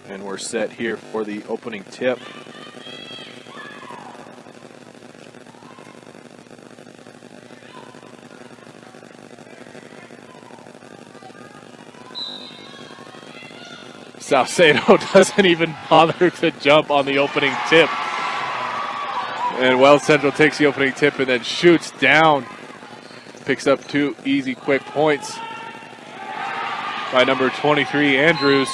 And we're set here for the opening tip. Salcedo doesn't even bother to jump on the opening tip. And Weld Central takes the opening tip and then shoots down. Picks up 2 easy, quick points by number 23, Andrews.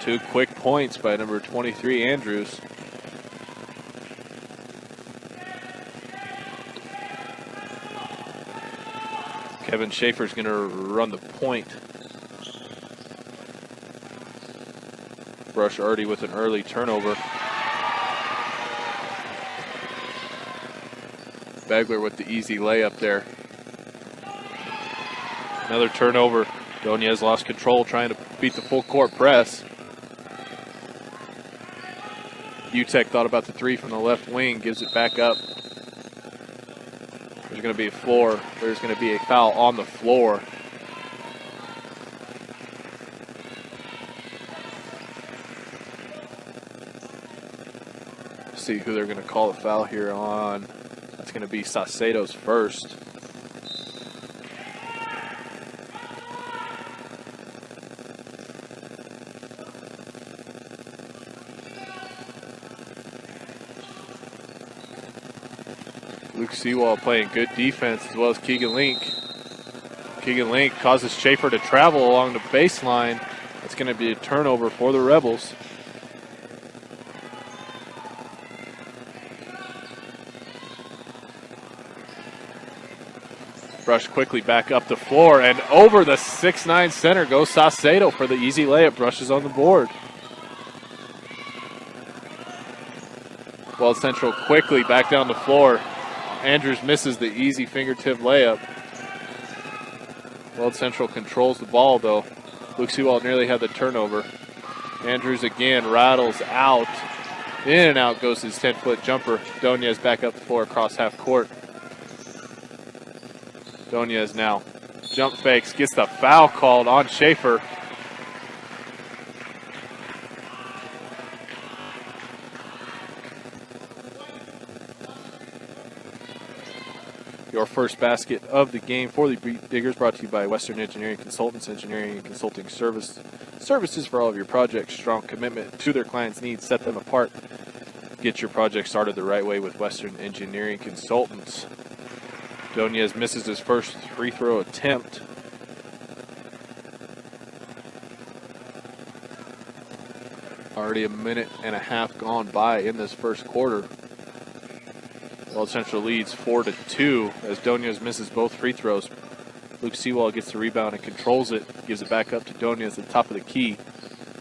Two quick points by number 23, Andrews. Kevin Schaefer's going to run the point. Brush already with an early turnover. Begler with the easy layup there. Another turnover. Donez lost control trying to beat the full court press. UTEC thought about the 3 from the left wing, gives it back up. There's going to be a floor. There's going to be a foul on the floor. See who they're going to call the foul here on. That's going to be Saucedo's first. Luke Sewall playing good defense as well as Keegan Link. Keegan Link causes Schaefer to travel along the baseline. That's going to be a turnover for the Rebels. Brush quickly back up the floor and over the 6'9" center goes Saucedo for the easy layup. Brush is on the board. Weld Central quickly back down the floor. Andrews misses the easy fingertip layup. Weld Central controls the ball though. Luke Sewall nearly had the turnover. Andrews again rattles out. In and out goes his 10-foot jumper. Donez back up the floor across half court. Donez now jump fakes, gets the foul called on Schaefer. Your first basket of the game for the Diggers, brought to you by Western Engineering Consultants, engineering and consulting services for all of your projects. Strong commitment to their clients' needs, set them apart. Get your project started the right way with Western Engineering Consultants. Donez misses his first free throw attempt. Already a minute and a half gone by in this first quarter. Weld Central leads 4-2 as Donez misses both free throws. Luke Sewall gets the rebound and controls it. Gives it back up to Donez at the top of the key.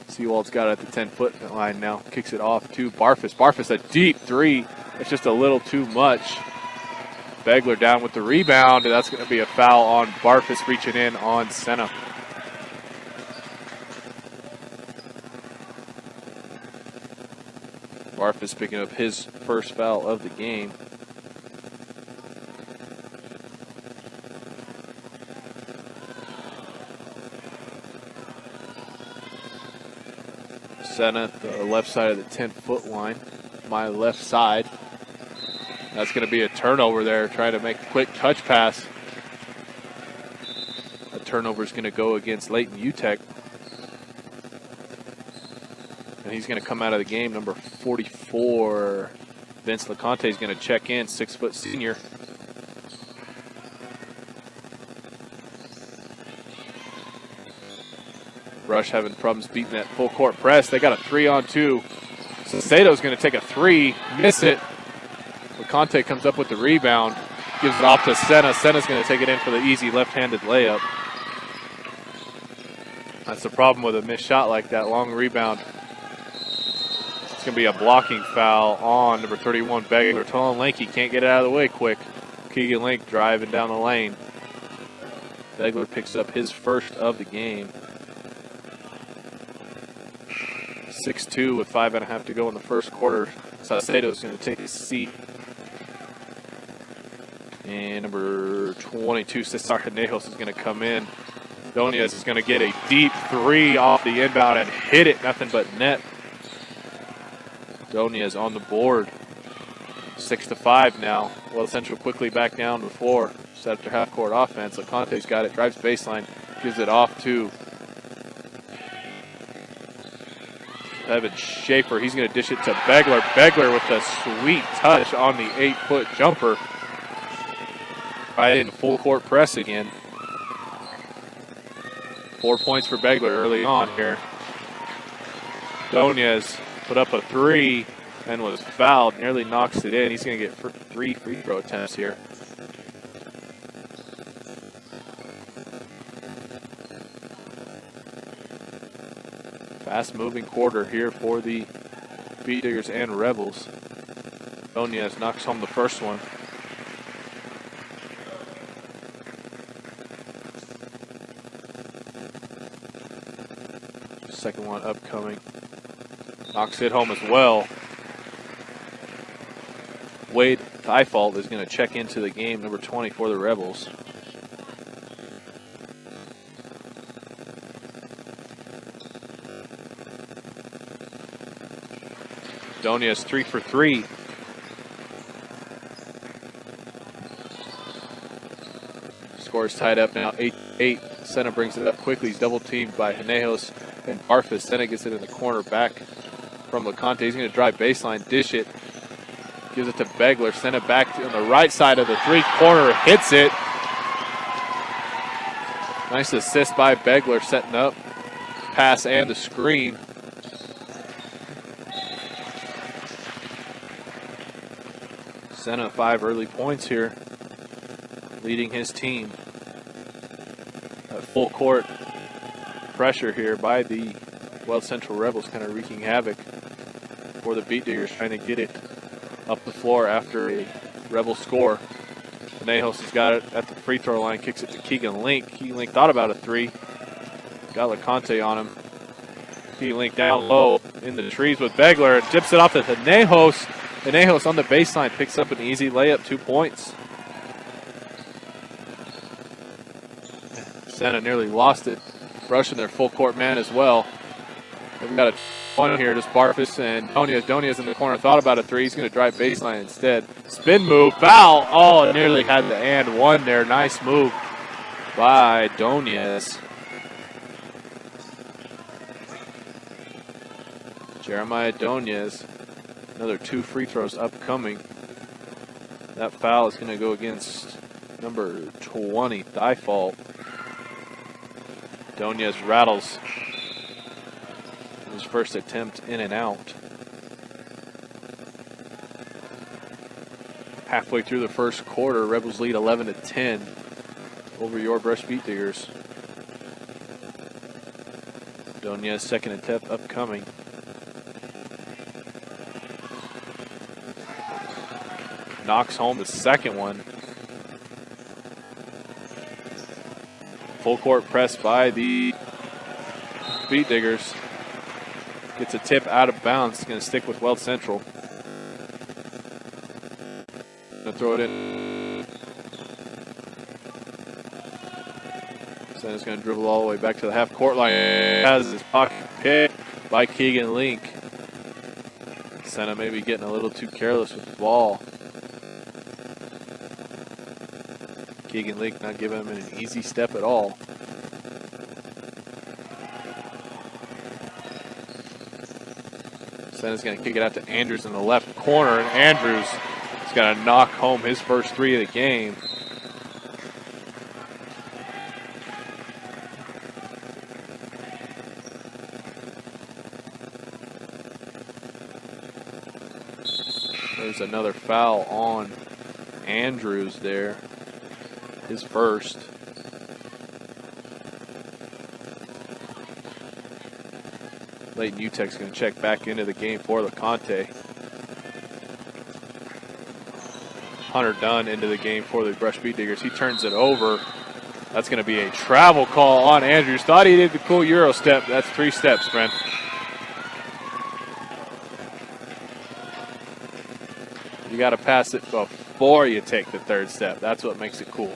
Sewall's got it at the 10-foot line now. Kicks it off to Barfus. Barfus a deep 3. It's just a little too much. Begler down with the rebound. And that's going to be a foul on Barfus reaching in on Senna. Barfus picking up his first foul of the game. Senna at the left side of the 10-foot line. My left side. That's going to be a turnover there, trying to make a quick touch pass. A turnover is going to go against Leighton UTEC. And he's going to come out of the game, number 44. Vince LeConte is going to check in, 6-foot senior. Rush having problems beating that full court press. They got a 3-on-2. Saucedo's going to take a 3, miss it. LeConte comes up with the rebound, gives it off to Senna. Senna's going to take it in for the easy left-handed layup. That's the problem with a missed shot like that, long rebound. It's going to be a blocking foul on number 31, Begler. Tall and lanky, can't get it out of the way quick. Keegan Link driving down the lane. Begler picks up his first of the game. 6-2 with 5.5 to go in the first quarter. Saucedo's going to take his seat. And number 22, Cesar Canejos, is going to come in. Donez is going to get a deep three off the inbound and hit it. Nothing but net. Donez on the board. 6-5 now. Weld Central quickly back down to 4. Set up their half-court offense. LeConte's got it. Drives baseline. Gives it off to Evan Schaefer. He's going to dish it to Begler. Begler with a sweet touch on the 8-foot jumper. Right into full court press again. 4 points for Begler early on here. Donez put up a 3 and was fouled. Nearly knocks it in. He's going to get 3 free throw attempts here. Fast-moving quarter here for the Beat Diggers and Rebels. Donez knocks home the first one. Second one upcoming. Knocks it home as well. Wade Thifault is going to check into the game, number 20 for the Rebels. Donez 3 for 3. Score is tied up now, 8-8. Sena brings it up quickly. He's double teamed by Canejos and Barfus. Sena gets it in the corner back from LeConte. He's going to drive baseline, dish it. Gives it to Begler. Sena back on the right side of the three-corner. Hits it. Nice assist by Begler, setting up pass and the screen. Sena 5 early points here, leading his team. Full court pressure here by the Weld Central Rebels, kind of wreaking havoc for the Beat Diggers, trying to get it up the floor after a Rebel score. Canejos has got it at the free throw line, kicks it to Keegan Link. Keegan Link thought about a 3. Got LeConte on him. Keegan Link down low in the trees with Begler and tips it off to Canejos. Canejos on the baseline picks up an easy layup, 2 points. Sena nearly lost it, rushing their full court man as well. They've got a one here, just Barfus and Donez. Donez in the corner, thought about a 3. He's going to drive baseline instead. Spin move, foul. Oh, nearly had the and one there. Nice move by Donez. Jeremiah Donez. Another 2 free throws upcoming. That foul is going to go against number 20, Thifault. Donez rattles his first attempt in and out. Halfway through the first quarter, Rebels lead 11-10 over your Brush Beat Diggers. Donez second attempt upcoming. Knocks home the second one. Full court press by the Beat Diggers. Gets a tip out of bounds. It's going to stick with Weld Central. Going to throw it in. Sena's going to dribble all the way back to the half court line. Has his pocket picked by Keegan Link. Sena maybe getting a little too careless with the ball. Keegan Link not giving him an easy step at all. Sena's going to kick it out to Andrews in the left corner, and Andrews is going to knock home his first 3 of the game. There's another foul on Andrews there. His first. Leighton Utech's going to check back into the game for LeConte. Hunter Dunn into the game for the Brush Beat Diggers. He turns it over. That's going to be a travel call on Andrews. Thought he did the cool Euro step. That's 3 steps, friend. You got to pass it before you take the third step. That's what makes it cool.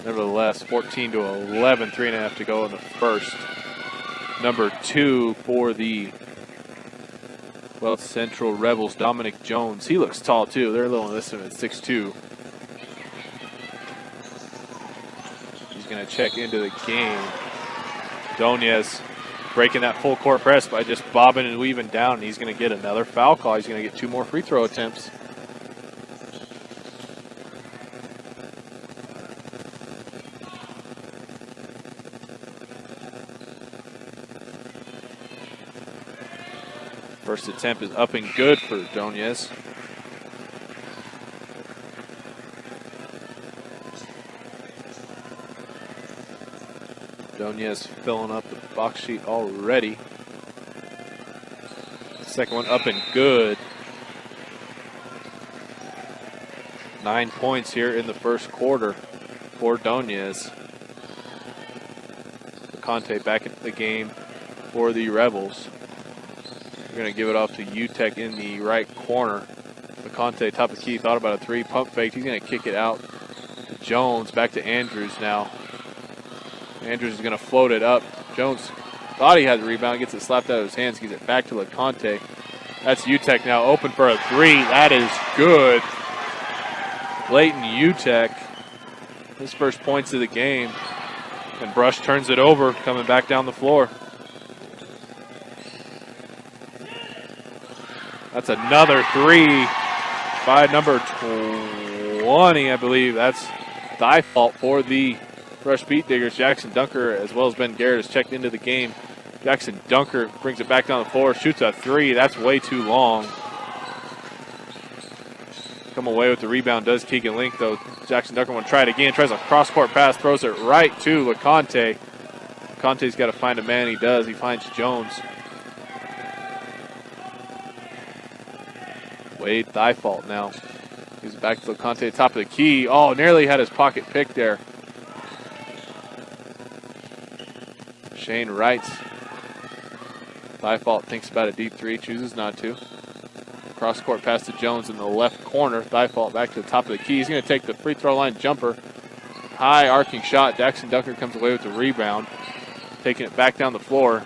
Nevertheless, 14-11, 3.5 to go in the first. Number 2 for the Weld Central Rebels, Dominic Jones. He looks tall too. They're a little listed at 6'2". He's going to check into the game. Donez breaking that full court press by just bobbing and weaving down, and he's going to get another foul call. He's going to get 2 more free throw attempts. First attempt is up and good for Donez. Donez filling up the box sheet already. Second one up and good. 9 points here in the first quarter for Donez. Conte back into the game for the Rebels. We're going to give it off to UTEC in the right corner. Conte, top of the key, thought about a 3, pump fake. He's going to kick it out to Jones, back to Andrews now. Andrews is going to float it up. Jones thought he had the rebound, gets it slapped out of his hands, gives it back to LeConte. That's UTEC now open for a 3. That is good. Leighton UTEC, his first points of the game. And Brush turns it over, coming back down the floor. That's another 3 by number 20, I believe. That's die fault for the Rush Beat Diggers. Jackson Dunker, as well as Ben Garrett, has checked into the game. Jackson Dunker brings it back down the floor, shoots a 3. That's way too long. Come away with the rebound does Keegan Link, though. Jackson Dunker want to try it again, tries a cross-court pass, throws it right to LeConte. LeConte's got to find a man. He does. He finds Jones. Wade, thigh fault now. He's back to LeConte, top of the key. Oh, nearly had his pocket picked there. Shane Wrights. Thigh fault, thinks about a deep 3, chooses not to. Cross court pass to Jones in the left corner. Thigh fault back to the top of the key. He's going to take the free throw line jumper. High arcing shot. Jackson Dunker comes away with the rebound. Taking it back down the floor.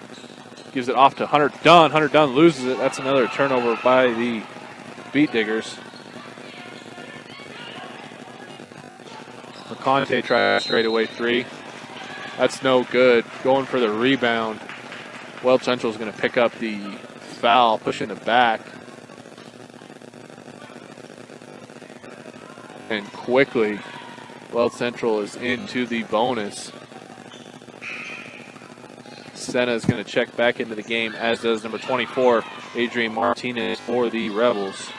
Gives it off to Hunter Dunn. Hunter Dunn loses it. That's another turnover by the Beat Diggers. LeConte tries straightaway 3. That's no good. Going for the rebound. Weld Central is going to pick up the foul, pushing it back. And quickly, Weld Central is into the bonus. Senna is going to check back into the game, as does number 24, Adrian Martinez, for the Rebels.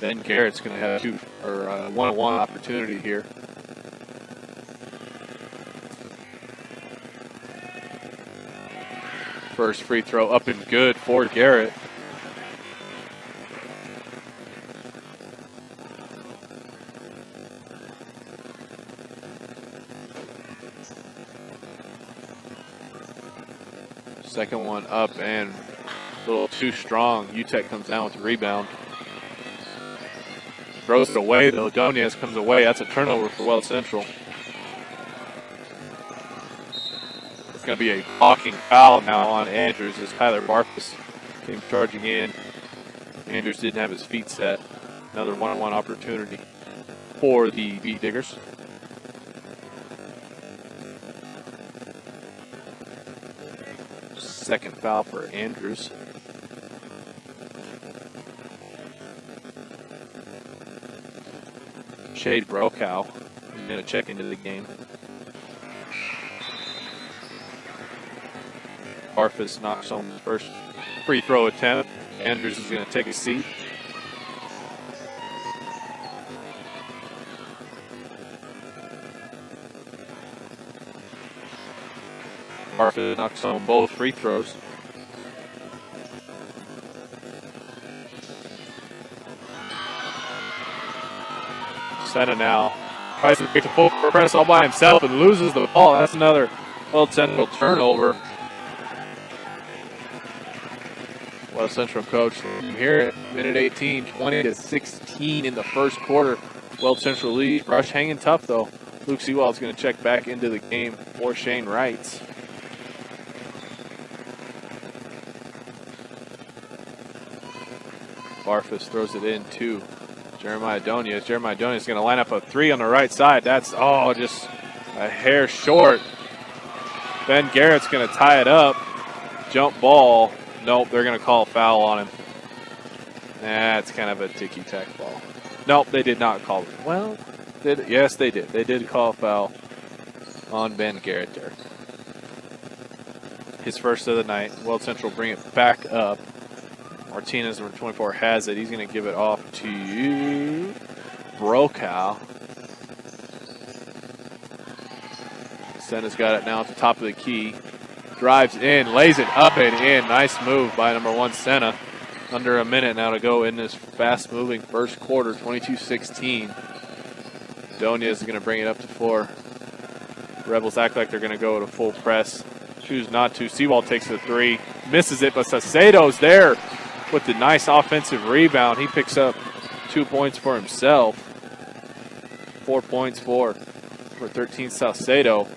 Ben Garrett's going to have a one-on-one opportunity here. First free throw up and good for Garrett. Second one up and a little too strong. UTEC comes down with the rebound. Throws it away though. Donez comes away. That's a turnover for Weld Central. It's going to be a blocking foul now on Andrews as Tyler Barfus came charging in. Andrews didn't have his feet set. Another one-on-one opportunity for the Beat Diggers. Second foul for Andrews. Shade Brokow is going to check into the game. Barfus knocks home his first free throw attempt. Andrews is going to take a seat. Barfus knocks home both free throws. Senna now tries to full press all by himself and loses the ball. That's another Weld Central turnover. Weld Central coach, here at minute 18, 20-16 in the first quarter. Weld Central lead. Brush hanging tough though. Luke Seawald's going to check back into the game for Shane Wrights. Barfus throws it in to Jeremiah Donias. Jeremiah Donias is going to line up a three on the right side. That's, just a hair short. Ben Garrett's going to tie it up. Jump ball. Nope, they're going to call a foul on him. That's kind of a ticky-tack ball. Nope, they did not call it. Well, yes, they did. They did call a foul on Ben Garrett there. His first of the night. Weld Central bring it back up. Martinez, number 24, has it. He's going to give it off to Brokow. Senna's got it now at the top of the key. Drives in, lays it up and in. Nice move by number 1, Senna. Under a minute now to go in this fast-moving first quarter, 22-16. Donias is going to bring it up to 4. Rebels act like they're going to go to full press. Choose not to. Seawald takes the 3. Misses it, but Saucedo's there with the nice offensive rebound. He picks up 2 points for himself. 4 points for 13 Saucedo.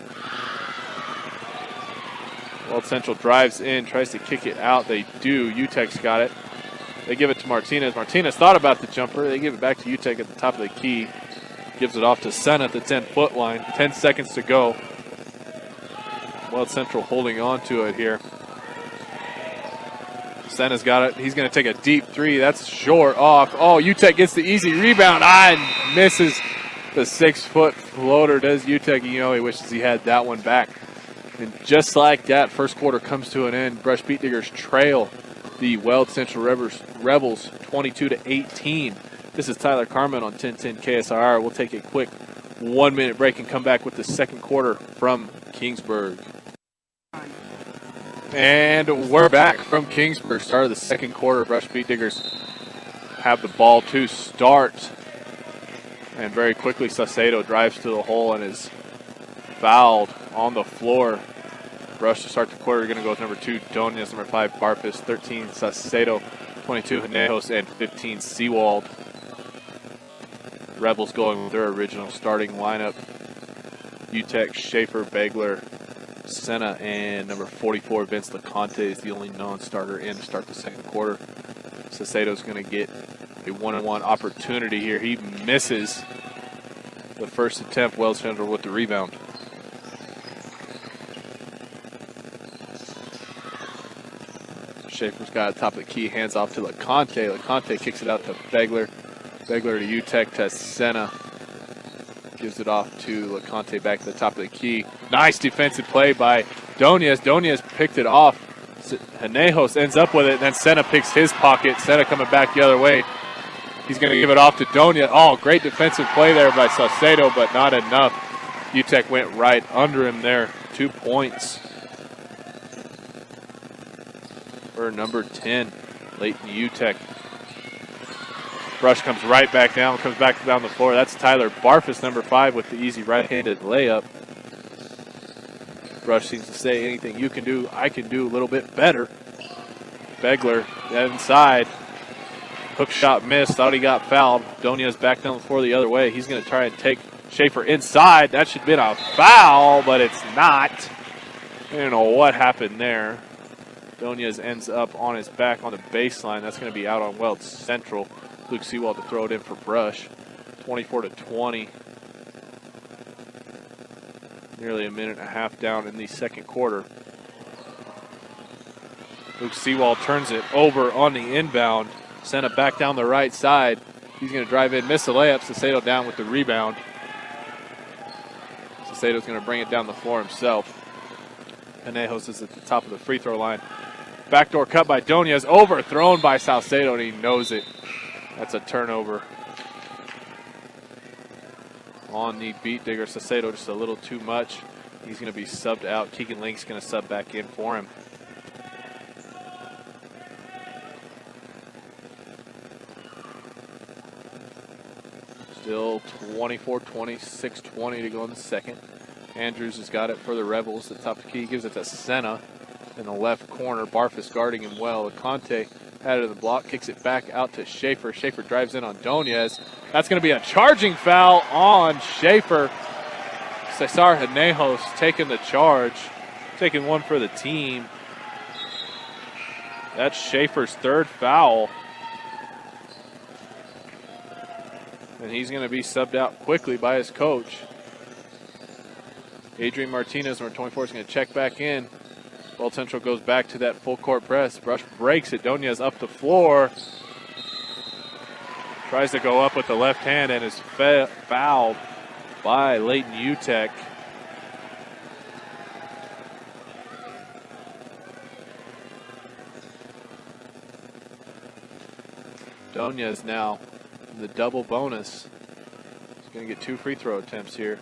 Weld Central drives in, tries to kick it out. They do. UTEC's got it. They give it to Martinez. Martinez thought about the jumper. They give it back to UTEC at the top of the key. Gives it off to Senna at the 10-foot line. 10 seconds to go. Weld Central holding on to it here. Senna's got it. He's going to take a deep 3. That's short off. UTEC gets the easy rebound. And misses the 6-foot floater. Does UTEC. He wishes he had that one back. And just like that, first quarter comes to an end. Brush Beat Diggers trail the Weld Central Rebels 22-18. This is Tyler Carmin on 1010 KSIR. We'll take a quick 1-minute break and come back with the second quarter from Kingsburg. And we're back from Kingsburg. Start of the second quarter. Brush Beat Diggers have the ball to start. And very quickly, Saucedo drives to the hole and is fouled on the floor. Brush to start the quarter. Going to go with number 2, Donias, number 5, Barfus, 13, Saucedo, 22, Hinejos, and 15, Seawald. Rebels going with their original starting lineup. UTEC, Schaefer, Begler, Senna, and number 44, Vince LeConte is the only non-starter in to start the second quarter. Saucedo's going to get a one-on-one opportunity here. He misses the first attempt. Weld Central with the rebound. Schaefer's got it top of the key, hands off to LeConte. LeConte kicks it out to Begler. Begler to UTEC to Senna. Gives it off to LeConte back to the top of the key. Nice defensive play by Donias. Donias picked it off. Hinejos ends up with it, and then Senna picks his pocket. Senna coming back the other way. He's going to give it off to Donias. Great defensive play there by Saucedo, but not enough. UTEC went right under him there. 2 points for number 10, Leighton UTEC. Brush comes right back down, comes back down the floor. That's Tyler Barfus, number 5, with the easy right-handed layup. Brush seems to say, anything you can do, I can do a little bit better. Begler inside. Hook shot missed, thought he got fouled. Donias back down the floor the other way. He's going to try and take Schaefer inside. That should have been a foul, but it's not. I don't know what happened there. Donias ends up on his back on the baseline. That's going to be out on Weld Central. Luke Seawald to throw it in for Brush. 24-20. Nearly a minute and a half down in the second quarter. Luke Seawald turns it over on the inbound. Sent it back down the right side. He's going to drive in, miss the layup. Saucedo down with the rebound. Saucedo's going to bring it down the floor himself. Hinejos is at the top of the free throw line. Backdoor cut by Donias, overthrown by Saucedo, and he knows it. That's a turnover on the Beat Digger. Saucedo just a little too much. He's going to be subbed out. Keegan Link's going to sub back in for him. Still 24-20, 6:20 to go in the second. Andrews has got it for the Rebels. The top of the key gives it to Senna in the left corner. Barfus guarding him well. LeConte Had it in the block, kicks it back out to Schaefer. Schaefer drives in on Donez. That's going to be a charging foul on Schaefer. Cesar Hinejos taking the charge, taking one for the team. That's Schaefer's third foul. And he's going to be subbed out quickly by his coach. Adrian Martinez, number 24, is going to check back in. Weld Central goes back to that full court press. Brush breaks it. Donez up the floor. Tries to go up with the left hand and is fouled by Leighton Utek. Donez now in the double bonus. He's going to get 2 free throw attempts here.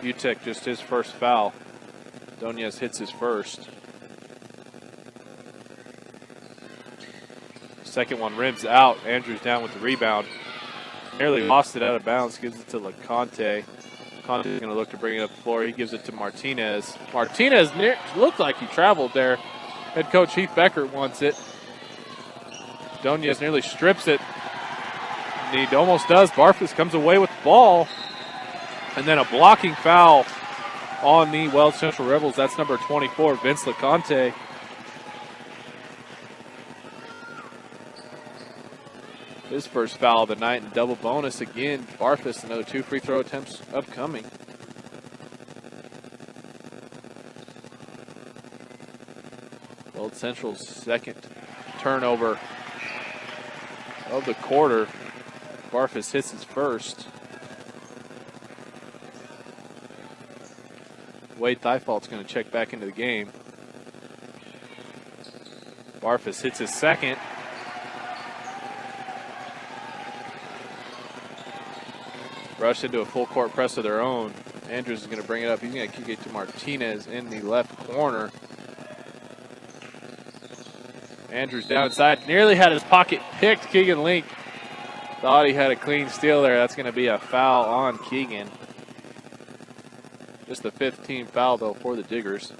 Utek just his first foul. Donez hits his first. Second one rims out. Andrews down with the rebound. Nearly lost it out of bounds. Gives it to LeConte. LeConte is going to look to bring it up the floor. He gives it to Martinez. Martinez looked like he traveled there. Head coach Heath Beckert wants it. Donez nearly strips it. And he almost does. Barfus comes away with the ball. And then a blocking foul on the Weld Central Rebels. That's number 24, Vince LeConte. His first foul of the night and double bonus again. Barfus, another 2 free throw attempts upcoming. Weld Central's second turnover of the quarter. Barfus hits his first. Wade Thiefault's going to check back into the game. Barfus hits his second. Rushed into a full court press of their own. Andrews is going to bring it up. He's going to kick it to Martinez in the left corner. Andrews down inside. Nearly had his pocket picked. Keegan Link thought he had a clean steal there. That's going to be a foul on Keegan. Just the 15th foul, though, for the Diggers.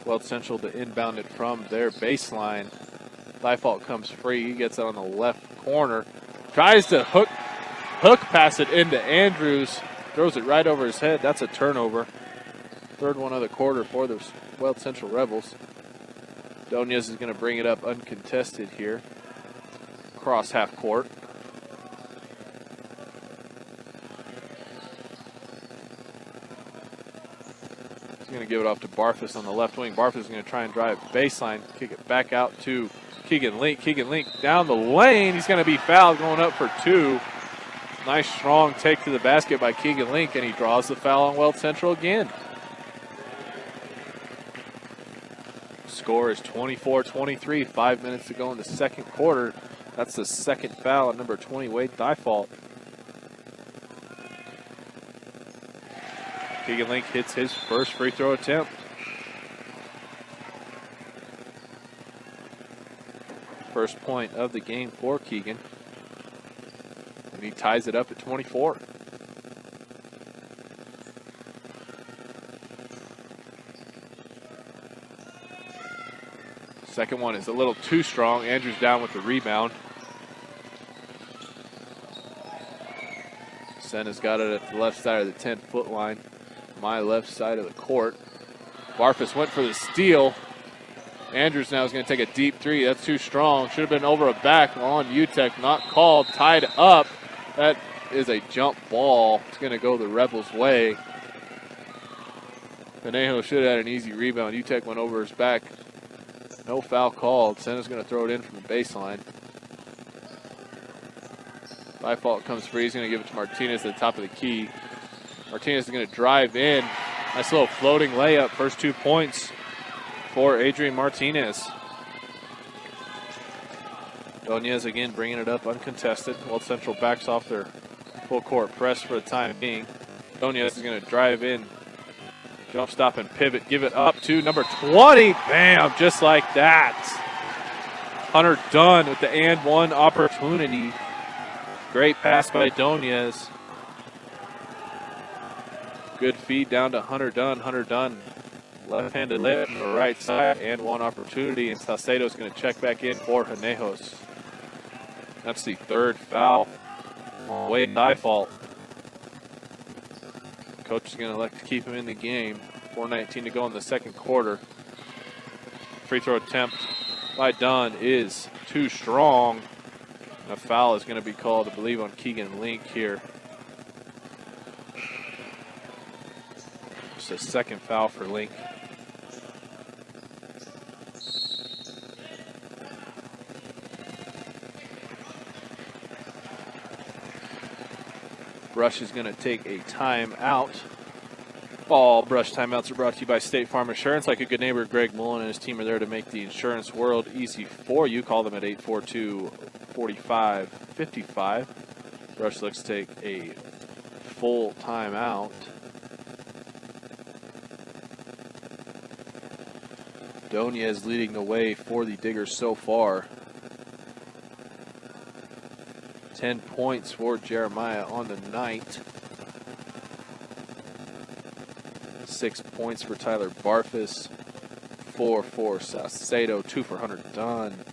Weld Central to inbound it from their baseline. Thiefault comes free. He gets it on the left corner. Tries to hook pass it into Andrews. Throws it right over his head. That's a turnover. Third one of the quarter for the Weld Central Rebels. Donez is going to bring it up uncontested here. Cross half court. He's going to give it off to Barfus on the left wing. Barfus is going to try and drive baseline. Kick it back out to Keegan Link. Keegan Link down the lane. He's going to be fouled going up for 2. Nice strong take to the basket by Keegan Link, and he draws the foul on Weld Central again. Score is 24-23, 5 minutes to go in the second quarter. That's the second foul on number 20, Wade Thiefault. Keegan Link hits his first free throw attempt. First point of the game for Keegan. And he ties it up at 24. Second one is a little too strong. Andrews down with the rebound. Senna's got it at the left side of the 10-foot line. My left side of the court. Barfus went for the steal. Andrews now is going to take a deep 3. That's too strong. Should have been over a back on Utek. Not called. Tied up. That is a jump ball. It's going to go the Rebels' way. Conejo should have had an easy rebound. Utek went over his back. No foul called. Senna's going to throw it in from the baseline. Thiefault comes free. He's going to give it to Martinez at the top of the key. Martinez is going to drive in. Nice little floating layup. First 2 points for Adrian Martinez. Donez again bringing it up uncontested. Weld Central backs off their full court press for the time being. Donez is going to drive in. Jump stop and pivot. Give it up to number 20. Bam! Just like that. Hunter Dunn with the and one opportunity. Great pass by Donez. Good feed down to Hunter Dunn. Hunter Dunn, left-handed layup on the right side and one opportunity, and Salcedo's going to check back in for Hinejos. That's the third foul. Wade Default. Coach is going to elect to keep him in the game. 4:19 to go in the second quarter. Free throw attempt by Dunn is too strong. A foul is going to be called, I believe, on Keegan Link here. It's a second foul for Link. Brush is going to take a timeout. All Brush timeouts are brought to you by State Farm Insurance. Like a good neighbor, Greg Mullen and his team are there to make the insurance world easy for you. Call them at 842-4555. Brush looks to take a full timeout. Donez leading the way for the Diggers so far. 10 points for Jeremiah on the night. 6 points for Tyler Barfus. 4 for Salcedo. 2 for Hunter Dunn.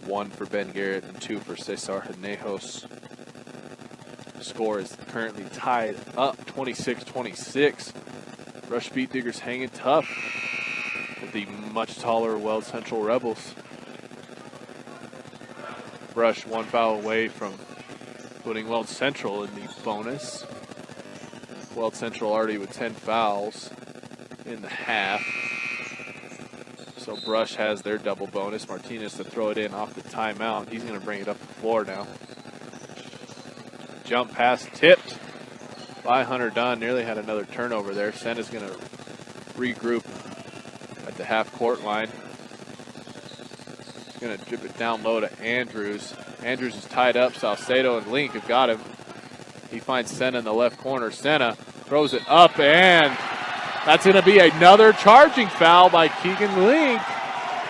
1 for Ben Garrett and 2 for Cesar Hinejos. Score is currently tied up 26-26. Rush beat Diggers hanging tough with the much taller Weld Central Rebels. Brush 1 foul away from putting Weld Central in the bonus. Weld Central already with 10 fouls in the half. So Brush has their double bonus. Martinez to throw it in off the timeout. He's going to bring it up the floor now. Jump pass tipped by Hunter Dunn. Nearly had another turnover there. Senna's going to regroup at the half-court line. He's going to drip it down low to Andrews. Andrews is tied up. Salcedo and Link have got him. He finds Senna in the left corner. Senna throws it up, and that's going to be another charging foul by Keegan Link.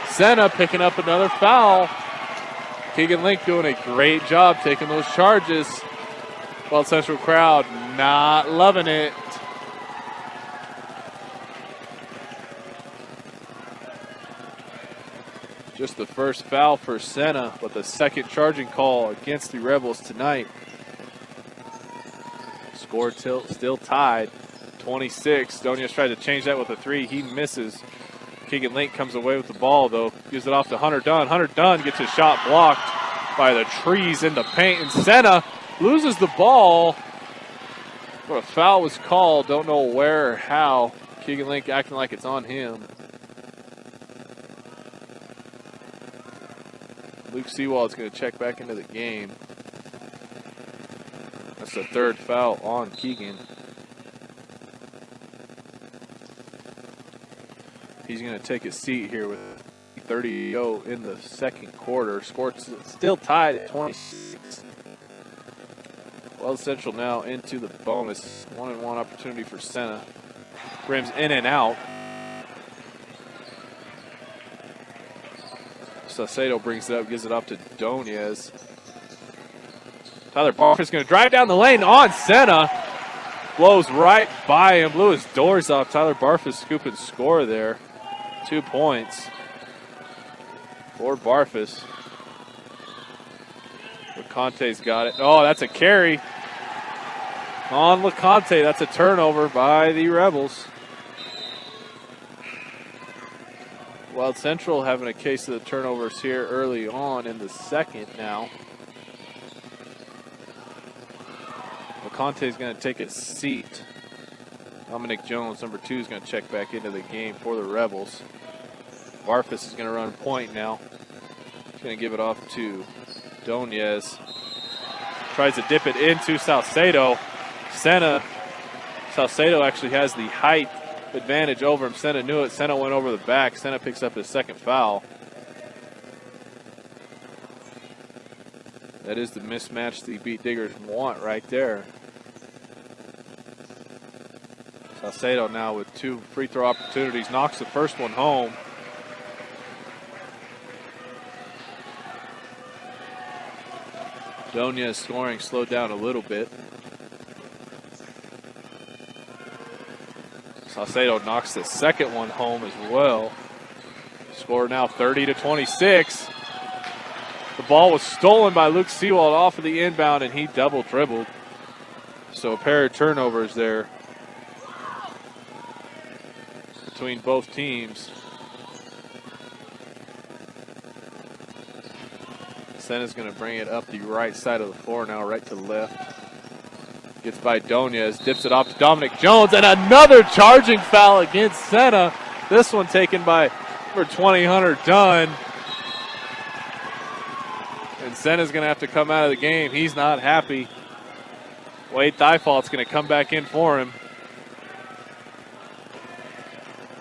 Senna picking up another foul. Keegan Link doing a great job taking those charges. Weld Central crowd not loving it. Just the first foul for Senna, but the second charging call against the Rebels tonight. Score still tied, 26. Donez tried to change that with a 3. He misses. Keegan Link comes away with the ball, though. Gives it off to Hunter Dunn. Hunter Dunn gets his shot blocked by the trees in the paint. And Senna loses the ball. But a foul was called. Don't know where or how. Keegan Link acting like it's on him. Luke Seawald's going to check back into the game. That's the third foul on Keegan. He's going to take a seat here with 30 to go in the second quarter. Score still tied at 26. Weld Central now into the bonus. 1-and-1 opportunity for Senna. Rims in and out. Salcedo brings it up, gives it up to Donez. Tyler Barfus going to drive down the lane on Senna. Blows right by him, blew his doors off. Tyler Barfus scoop and score there. 2 points for Barfus. LeConte's got it. Oh, that's a carry on LeConte. That's a turnover by the Rebels. Weld Central having a case of the turnovers here early on in the second now. LeConte is going to take a seat. Dominic Jones, number 2, is going to check back into the game for the Rebels. Barfus is going to run point now. He's going to give it off to Donez. Tries to dip it into Salcedo. Salcedo actually has the height advantage over him. Senna knew it. Senna went over the back. Senna picks up his second foul. That is the mismatch the Beat Diggers want right there. Salcedo now with 2 free throw opportunities. Knocks the first one home. Donia's scoring slowed down a little bit. Salcedo knocks the second one home as well. Score now 30-26. The ball was stolen by Luke Seawald off of the inbound, and he double dribbled. So a pair of turnovers there between both teams. Sena's going to bring it up the right side of the floor now, right to left. Gets by Donias, dips it off to Dominic Jones, and another charging foul against Sena. This one taken by number 20, Hunter Dunn. And Sena's going to have to come out of the game. He's not happy. Wade Thifault's going to come back in for him.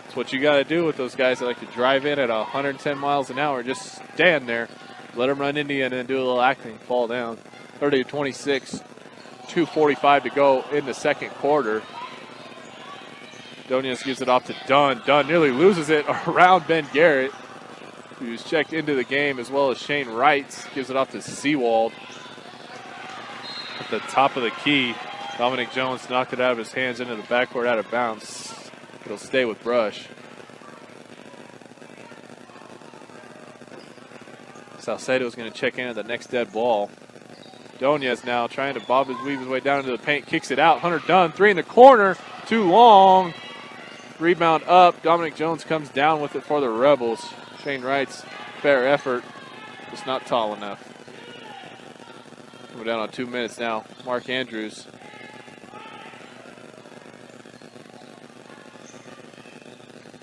That's what you got to do with those guys that like to drive in at 110 miles an hour. Just stand there, let them run into you, and then do a little acting, fall down. 30-26. 2:45 to go in the second quarter. Donias gives it off to Dunn. Dunn nearly loses it around Ben Garrett, who's checked into the game, as well as Shane Wrights. Gives it off to Seawald. At the top of the key, Dominic Jones knocked it out of his hands into the backcourt out of bounds. It'll stay with Brush. Salcedo's going to check in at the next dead ball. Donias now trying to weave his way down into the paint, kicks it out. Hunter Dunn, three in the corner, too long. Rebound up. Dominic Jones comes down with it for the Rebels. Shane Wright's fair effort, just not tall enough. We're down on 2 minutes now. Mark Andrews.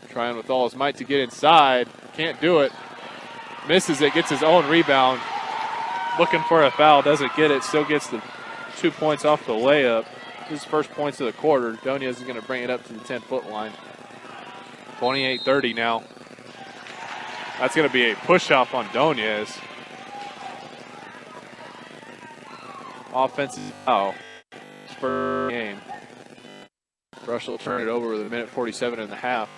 Trying with all his might to get inside. Can't do it. Misses it, gets his own rebound. Looking for a foul, doesn't get it, still gets the 2 points off the layup. His first points of the quarter. Donias is going to bring it up to the 10-foot line. 28-30 now. That's going to be a push-off on Donias. Offensive foul. Spur game. Brush will turn it over with 1:47 and a half.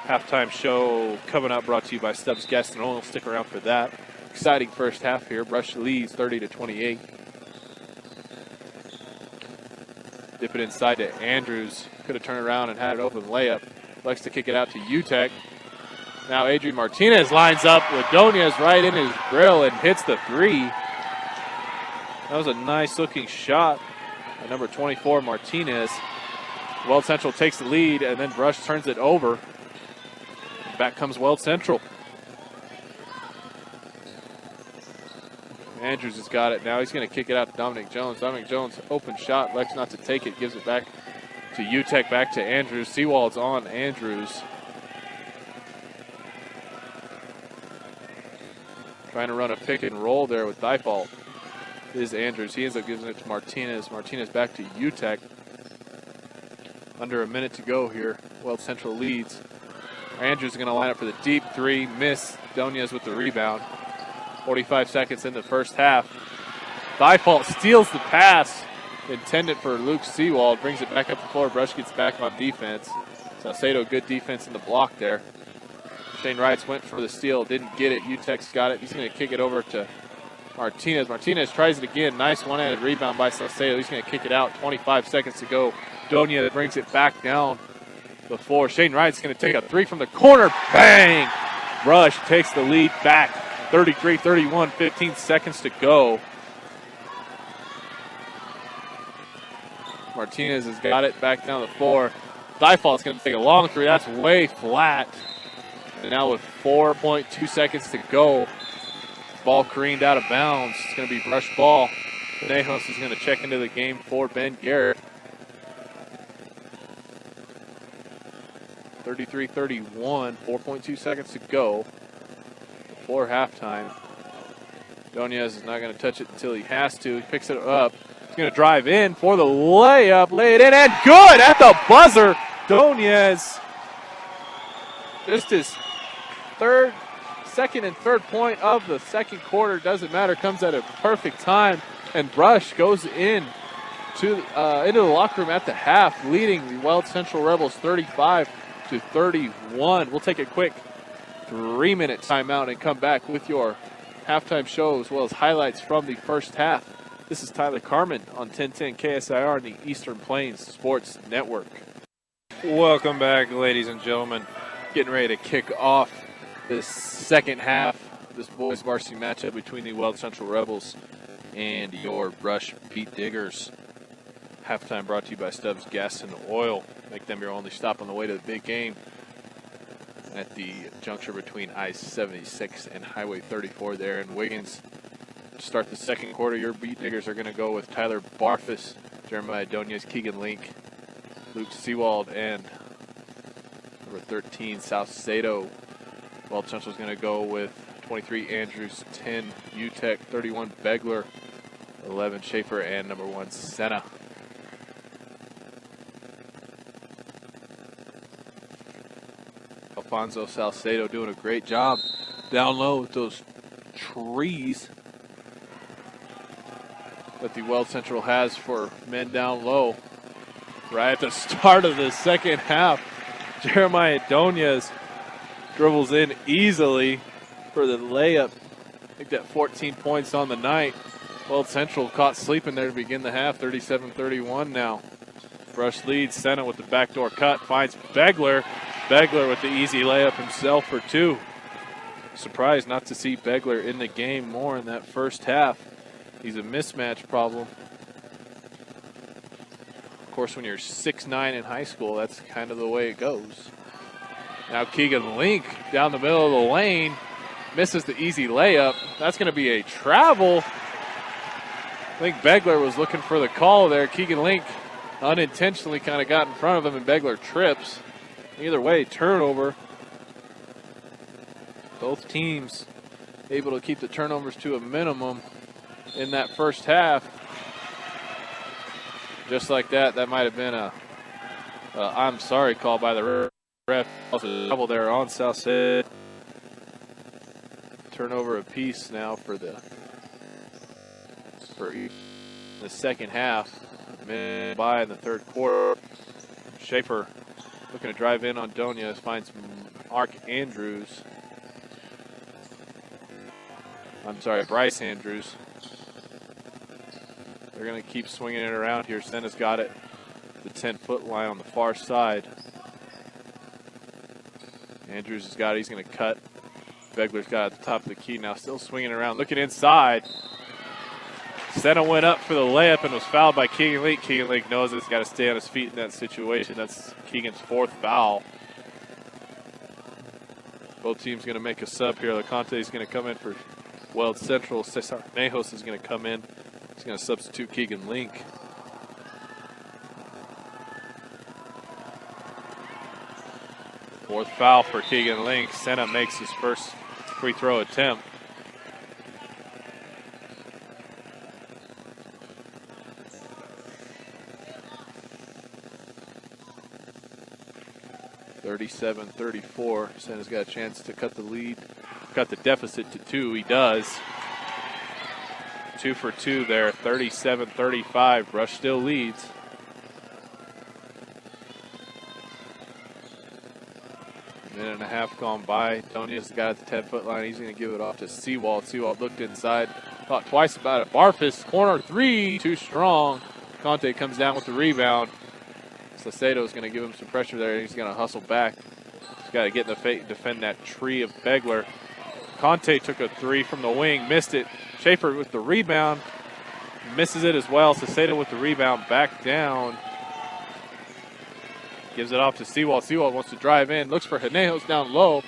Halftime show coming up, brought to you by Stubbs Gas and Oil. Stick around for that. Exciting first half here. Brush leads 30-28. Dip it inside to Andrews. Could have turned around and had it open layup. Likes to kick it out to UTEC. Now Adrian Martinez lines up with Donias right in his grill and hits the three. That was a nice looking shot by number 24, Martinez. Weld Central takes the lead, and then Brush turns it over. Back comes Weld Central. Andrews has got it now. He's going to kick it out to Dominic Jones. Dominic Jones, open shot, elects not to take it, gives it back to UTEC, back to Andrews. Seawald's on Andrews. Trying to run a pick and roll there with Thifault. Is Andrews. He ends up giving it to Martinez. Martinez back to UTEC. Under a minute to go here. Weld Central leads. Andrews is going to line up for the deep three. Miss. Donias with the rebound. 45 seconds in the first half. Thifault steals the pass intended for Luke Seawald. Brings it back up the floor. Brush gets back on defense. Salcedo, good defense in the block there. Shane Wrights went for the steal. Didn't get it. UTEC's got it. He's going to kick it over to Martinez. Martinez tries it again. Nice one-handed rebound by Salcedo. He's going to kick it out. 25 seconds to go. Donia brings it back down the floor. Shane Wright's going to take a three from the corner. Bang! Brush takes the lead back. 33-31, 15 seconds to go. Martinez has got it back down the floor. Thifault's going to take a long three. That's way flat. And now with 4.2 seconds to go, ball careened out of bounds. It's going to be Brush ball. Nejos is going to check into the game for Ben Garrett. 33-31, 4.2 seconds to go before halftime. Donias is not going to touch it until he has to. He picks it up. He's going to drive in for the layup. Lay it in, and good at the buzzer. Donias, just his second and third point of the second quarter. Doesn't matter, comes at a perfect time. And Brush goes in into the locker room at the half, leading the Weld Central Rebels 35-31. We'll take a quick 3-minute timeout and come back with your halftime show as well as highlights from the first half. This is Tyler Carmin on 1010 KSIR and the Eastern Plains Sports Network. Welcome back, ladies and gentlemen. Getting ready to kick off this second half of this boys varsity matchup between the Weld Central Rebels and your Brush Pete Diggers. Halftime brought to you by Stubbs Gas and Oil. Make them your only stop on the way to the big game at the juncture between I-76 and Highway 34 there in Wiggins. To start the second quarter, your Beat Diggers are going to go with Tyler Barfus, Jeremiah Donez, Keegan Link, Luke Seawald, and number 13, South Sato. Weld Central is going to go with 23, Andrews, 10, UTEC, 31, Begler, 11, Schaefer, and number 1, Senna. Alfonso Salcedo doing a great job down low with those trees that the Weld Central has for men down low. Right at the start of the second half, Jeremiah Donez dribbles in easily for the layup. I think that 14 points on the night. Weld Central caught sleeping there to begin the half, 37-31 now. Brush leads, Senna with the backdoor cut, finds Begler. Begler with the easy layup himself for 2. Surprised not to see Begler in the game more in that first half. He's a mismatch problem. Of course, when you're 6'9" in high school, that's kind of the way it goes. Now Keegan Link down the middle of the lane, misses the easy layup. That's going to be a travel. I think Begler was looking for the call there. Keegan Link unintentionally kind of got in front of him, and Begler trips. Either way, turnover. Both teams able to keep the turnovers to a minimum in that first half. Just like that, that might have been a I'm sorry call by the ref. Also double there on Southside. Turnover apiece now for the second half. Minute by in the third quarter. Schaefer looking to drive in on Donez, finds Mark Andrews. I'm sorry, Bryce Andrews. They're going to keep swinging it around here. Senna's got it. The 10-foot line on the far side. Andrews has got it. He's going to cut. Begler's got it at the top of the key now. Still swinging around. Looking inside. Senna went up for the layup and was fouled by Keegan Link. Keegan Link knows he's got to stay on his feet in that situation. That's Keegan's 4th foul. Both teams going to make a sub here. LeConte is going to come in for Weld Central. Cesar Nejos is going to come in. He's going to substitute Keegan Link. Fourth foul for Keegan Link. Senna makes his first free throw attempt. (37-34). Senna's got a chance to cut the lead, cut the deficit to 2. He does. 2 for 2 there, 37-35. Brush still leads. A minute and a half gone by. Donez got at the 10-foot line. He's going to give it off to Seawald. Seawald looked inside, thought twice about it. Barfus, corner 3, too strong. Conte comes down with the rebound. Sacedo is going to give him some pressure there. He's going to hustle back. He's got to get in the fake, defend that tree of Begler. Conte took a 3 from the wing, missed it. Schaefer with the rebound, misses it as well. Sacedo with the rebound, back down. Gives it off to Seawald. Seawald wants to drive in, looks for Henejos down low.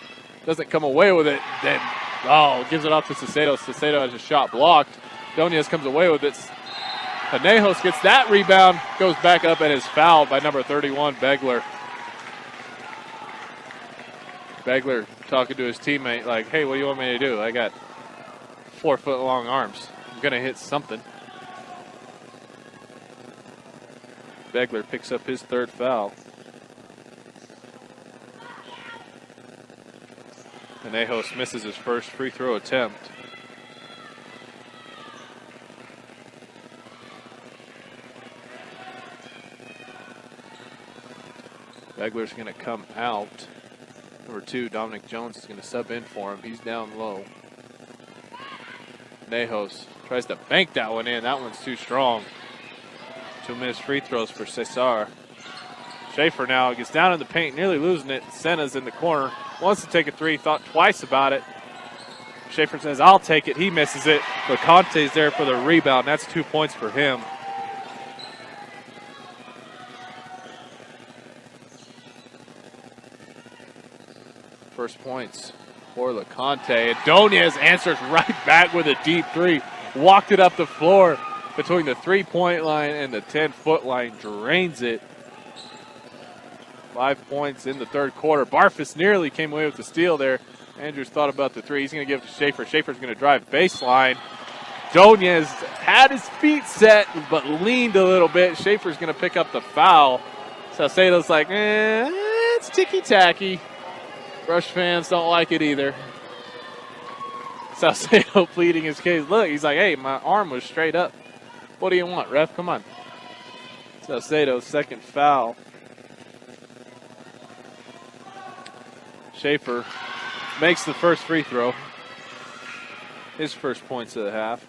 Doesn't come away with it. Then, gives it off to Sacedo. Sacedo has a shot blocked. Donez comes away with it. Henejos gets that rebound, goes back up and is fouled by number 31, Begler. Begler talking to his teammate like, hey, what do you want me to do? I got 4-foot-long arms. I'm going to hit something. Begler picks up his 3rd foul. Henejos misses his first free throw attempt. Begler's going to come out. Number 2, Dominic Jones, is going to sub in for him. He's down low. Nejos tries to bank that one in. That one's too strong. 2 minutes free throws for KSIR. Schaefer now gets down in the paint, nearly losing it. Senna's in the corner. Wants to take a three, thought twice about it. Schaefer says, I'll take it. He misses it. But Conte's there for the rebound. That's 2 points for him. First points for LeConte. And Donez answers right back with a deep three. Walked it up the floor between the 3-point line and the 10-foot line. Drains it. 5 points in the third quarter. Barfus nearly came away with the steal there. Andrews thought about the three. He's going to give it to Schaefer. Schaefer's going to drive baseline. Donez had his feet set, but leaned a little bit. Schaefer's going to pick up the foul. Salcedo's like, it's ticky-tacky. Rush fans don't like it either. Salcedo pleading his case. Look, he's like, hey, my arm was straight up. What do you want, ref? Come on. Salcedo's second foul. Schaefer makes the first free throw. His first points of the half.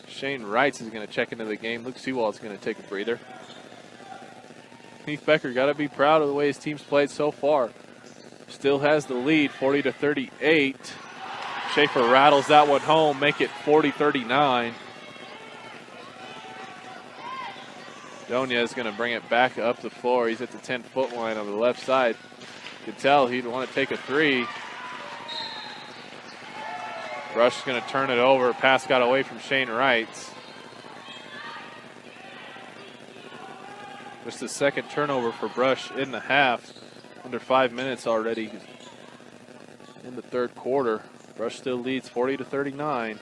Shane Wrights is going to check into the game. Luke Seawald's going to take a breather. Heath Becker got to be proud of the way his team's played so far. Still has the lead, 40-38. Schaefer rattles that one home, make it 40-39. Donez is going to bring it back up the floor. He's at the 10-foot line on the left side. You can tell he'd want to take a three. Rush is going to turn it over. Pass got away from Shane Wrights. Just the second turnover for Brush in the half. Under 5 minutes already in the third quarter. Brush still leads 40-39.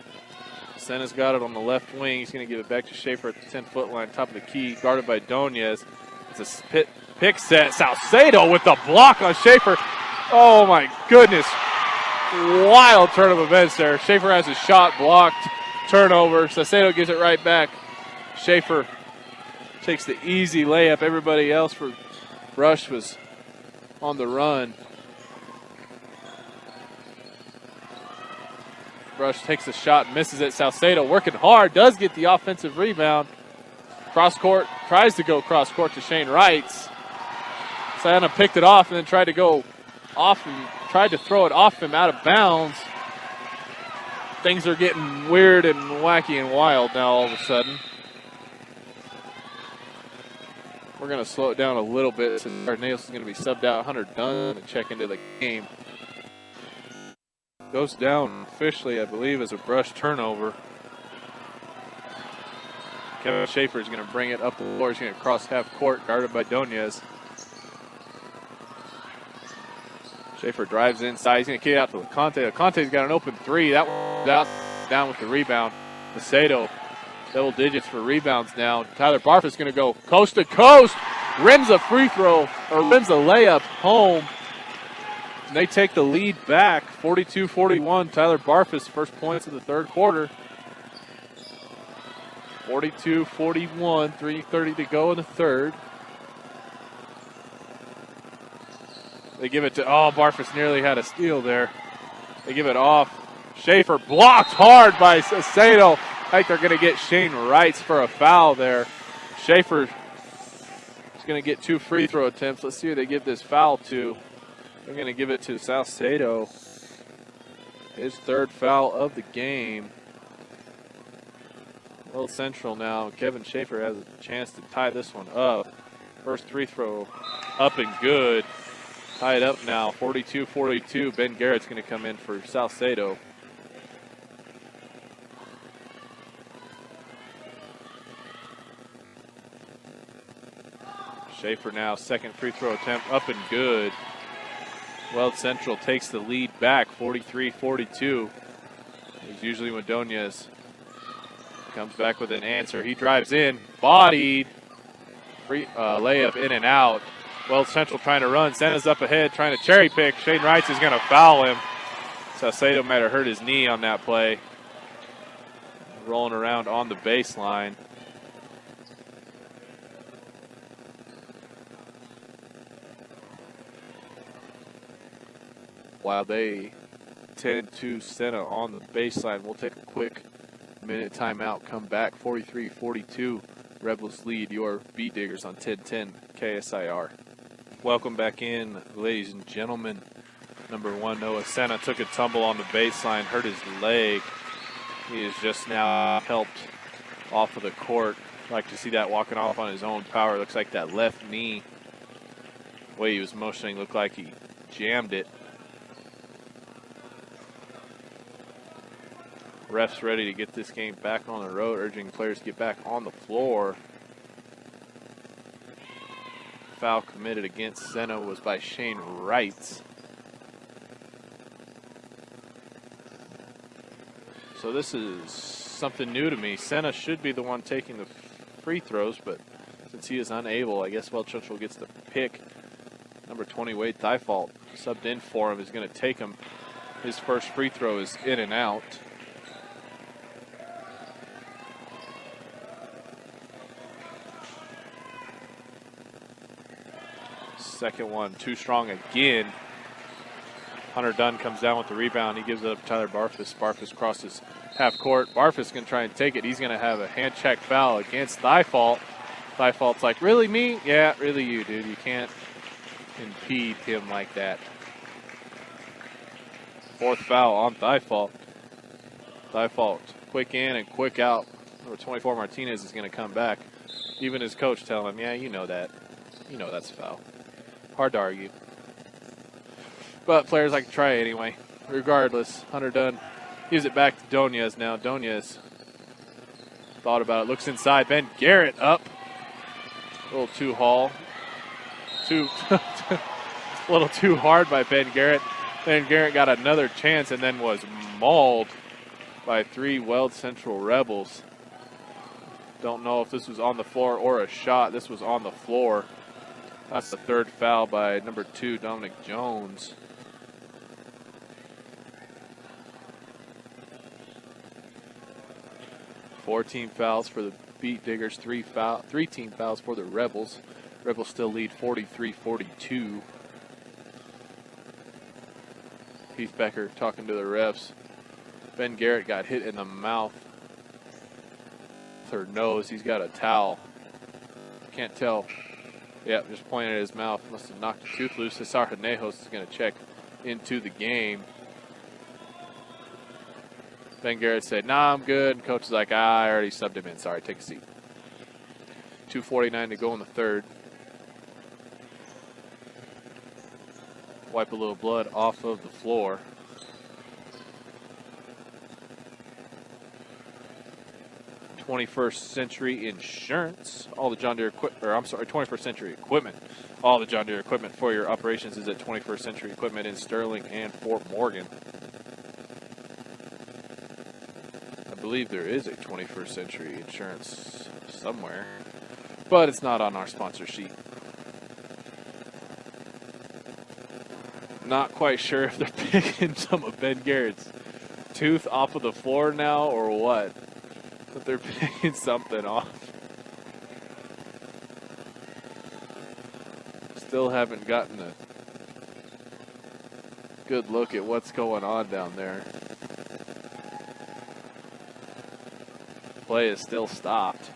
Senna's got it on the left wing. He's going to give it back to Schaefer at the 10-foot line, top of the key, guarded by Donez. It's a pick set. Salcedo with the block on Schaefer. Oh my goodness. Wild turn of events there. Schaefer has a shot blocked. Turnover. Salcedo gives it right back. Schaefer takes the easy layup. Everybody else for Brush was on the run. Brush takes a shot, misses it. Salcedo working hard, does get the offensive rebound. Cross court, tries to go cross court to Shane Wrights. Santa picked it off and then tried to go off and tried to throw it off him out of bounds. Things are getting weird and wacky and wild now all of a sudden. We're going to slow it down a little bit since Nails is going to be subbed out. Hunter Dunn to check into the game. Goes down officially, I believe, as a Brush turnover. Kevin Schaefer is going to bring it up the floor. He's going to cross half court, guarded by Donez. Schaefer drives inside. He's going to kick it out to LeConte. LeConte's got an open three. That one's out, down with the rebound. Macedo, double digits for rebounds now. Tyler Barf is going to go coast to coast. Rims a free throw, or rims a layup home. And they take the lead back, 42-41. Tyler Barfus, first points in the third quarter. 42-41, 3:30 to go in the third. They give it to, Barfus nearly had a steal there. They give it off. Schaefer blocked hard by Salcedo. I think they're going to get Shane Wrights for a foul there. Schaefer is going to get 2 free throw attempts. Let's see who they give this foul to. They're going to give it to Salcedo. His third foul of the game. Weld Central now. Kevin Schaefer has a chance to tie this one up. First free throw up and good. Tie it up now, 42-42. Ben Garrett's going to come in for Salcedo. Schaefer now, second free throw attempt, up and good. Weld Central takes the lead back, 43-42. It's usually when Donez comes back with an answer. He drives in, bodied, free layup in and out. Weld Central trying to run. Senna's up ahead, trying to cherry pick. Shane Wrights is going to foul him. Salcedo might have hurt his knee on that play. Rolling around on the baseline. While they 10-2 Senna on the baseline. We'll take a quick minute timeout, come back. 43-42, Rebels lead your Beat Diggers on 10-10 KSIR. Welcome back in, ladies and gentlemen. Number 1, Noah Senna took a tumble on the baseline, hurt his leg. He is just now helped off of the court. Like to see that walking off on his own power. Looks like that left knee, the way he was motioning, looked like he jammed it. Refs ready to get this game back on the road, urging players to get back on the floor. Foul committed against Senna was by Shane Wright. So this is something new to me. Senna should be the one taking the free throws, but since he is unable, I guess Weld Central gets the pick. Number 20, Wade Thifault, subbed in for him, is going to take him. His first free throw is in and out. Second one, too strong again. Hunter Dunn comes down with the rebound. He gives it up to Tyler Barfus. Barfus crosses half court. Barfus can try and take it. He's going to have a hand check foul against Thifault. Thifault's like, really me? Yeah, really you, dude. You can't impede him like that. Fourth foul on Thifault. Thifault, quick in and quick out. Number 24, Martinez, is going to come back. Even his coach telling him, yeah, you know that. You know that's a foul. Hard to argue. But players like to try anyway. Regardless, Hunter Dunn gives it back to Donez now. Donez thought about it, looks inside. Ben Garrett up. A little too a little too hard by Ben Garrett. Ben Garrett got another chance and then was mauled by 3 Weld Central Rebels. Don't know if this was on the floor or a shot. This was on the floor. That's the third foul by number 2, Dominic Jones. Four-team fouls for the Beat Diggers, 3-team fouls for the Rebels. Rebels still lead 43-42. Heath Becker talking to the refs. Ben Garrett got hit in the mouth or nose. He's got a towel. Can't tell. Yeah, just pointing at his mouth. Must have knocked a tooth loose. Cesar Hinejos is going to check into the game. Ben Garrett said, nah, I'm good. And coach is like, I already subbed him in. Sorry, take a seat. 2:49 to go in the third. Wipe a little blood off of the floor. '21st Century Insurance. All the John Deere equipment, or I'm sorry, 21st Century Equipment. All the John Deere equipment for your operations is at 21st Century Equipment in Sterling and Fort Morgan. I believe there is a 21st Century Insurance somewhere, but it's not on our sponsor sheet. Not quite sure if they're picking some of Ben Garrett's tooth off of the floor now or what. But they're picking something off. Still haven't gotten a good look at what's going on down there. Play is still stopped.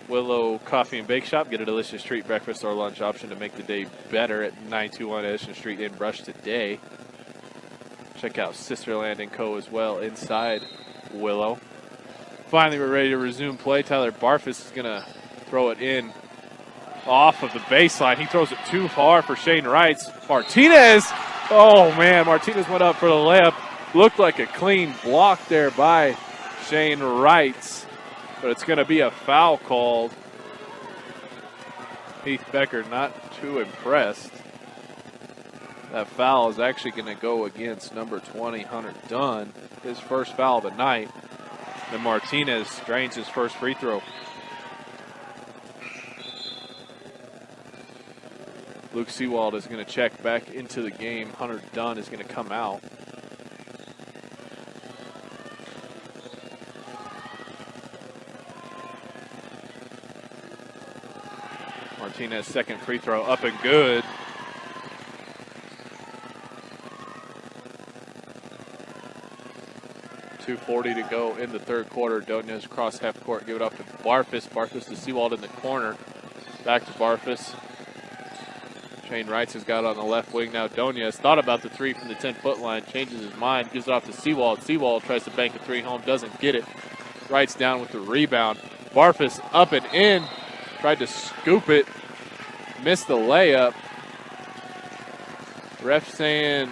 Willow Coffee and Bake Shop. Get a delicious treat, breakfast, or lunch option to make the day better at 921 Edison Street in Brush today. Check out Sisterland & Co. as well inside Willow. Finally, we're ready to resume play. Tyler Barfus is going to throw it in off of the baseline. He throws it too far for Shane Wright. Martinez, oh man, Martinez went up for the layup. Looked like a clean block there by Shane Wright, but it's going to be a foul called. Heath Becker not too impressed. That foul is actually going to go against number 20, Hunter Dunn. His first foul of the night. Then Martinez drains his first free throw. Luke Seawald is going to check back into the game. Hunter Dunn is going to come out. Martinez second free throw up and good. 2:40 to go in the third quarter. Donez cross half court, give it off to Barfus. Barfus to Seawald in the corner. Back to Barfus. Shane Wrights has got it on the left wing now. Donez thought about the three from the 10-foot line, changes his mind, gives it off to Seawald. Seawald tries to bank a three home, doesn't get it. Wrights down with the rebound. Barfus up and in, tried to scoop it, missed the layup. Ref saying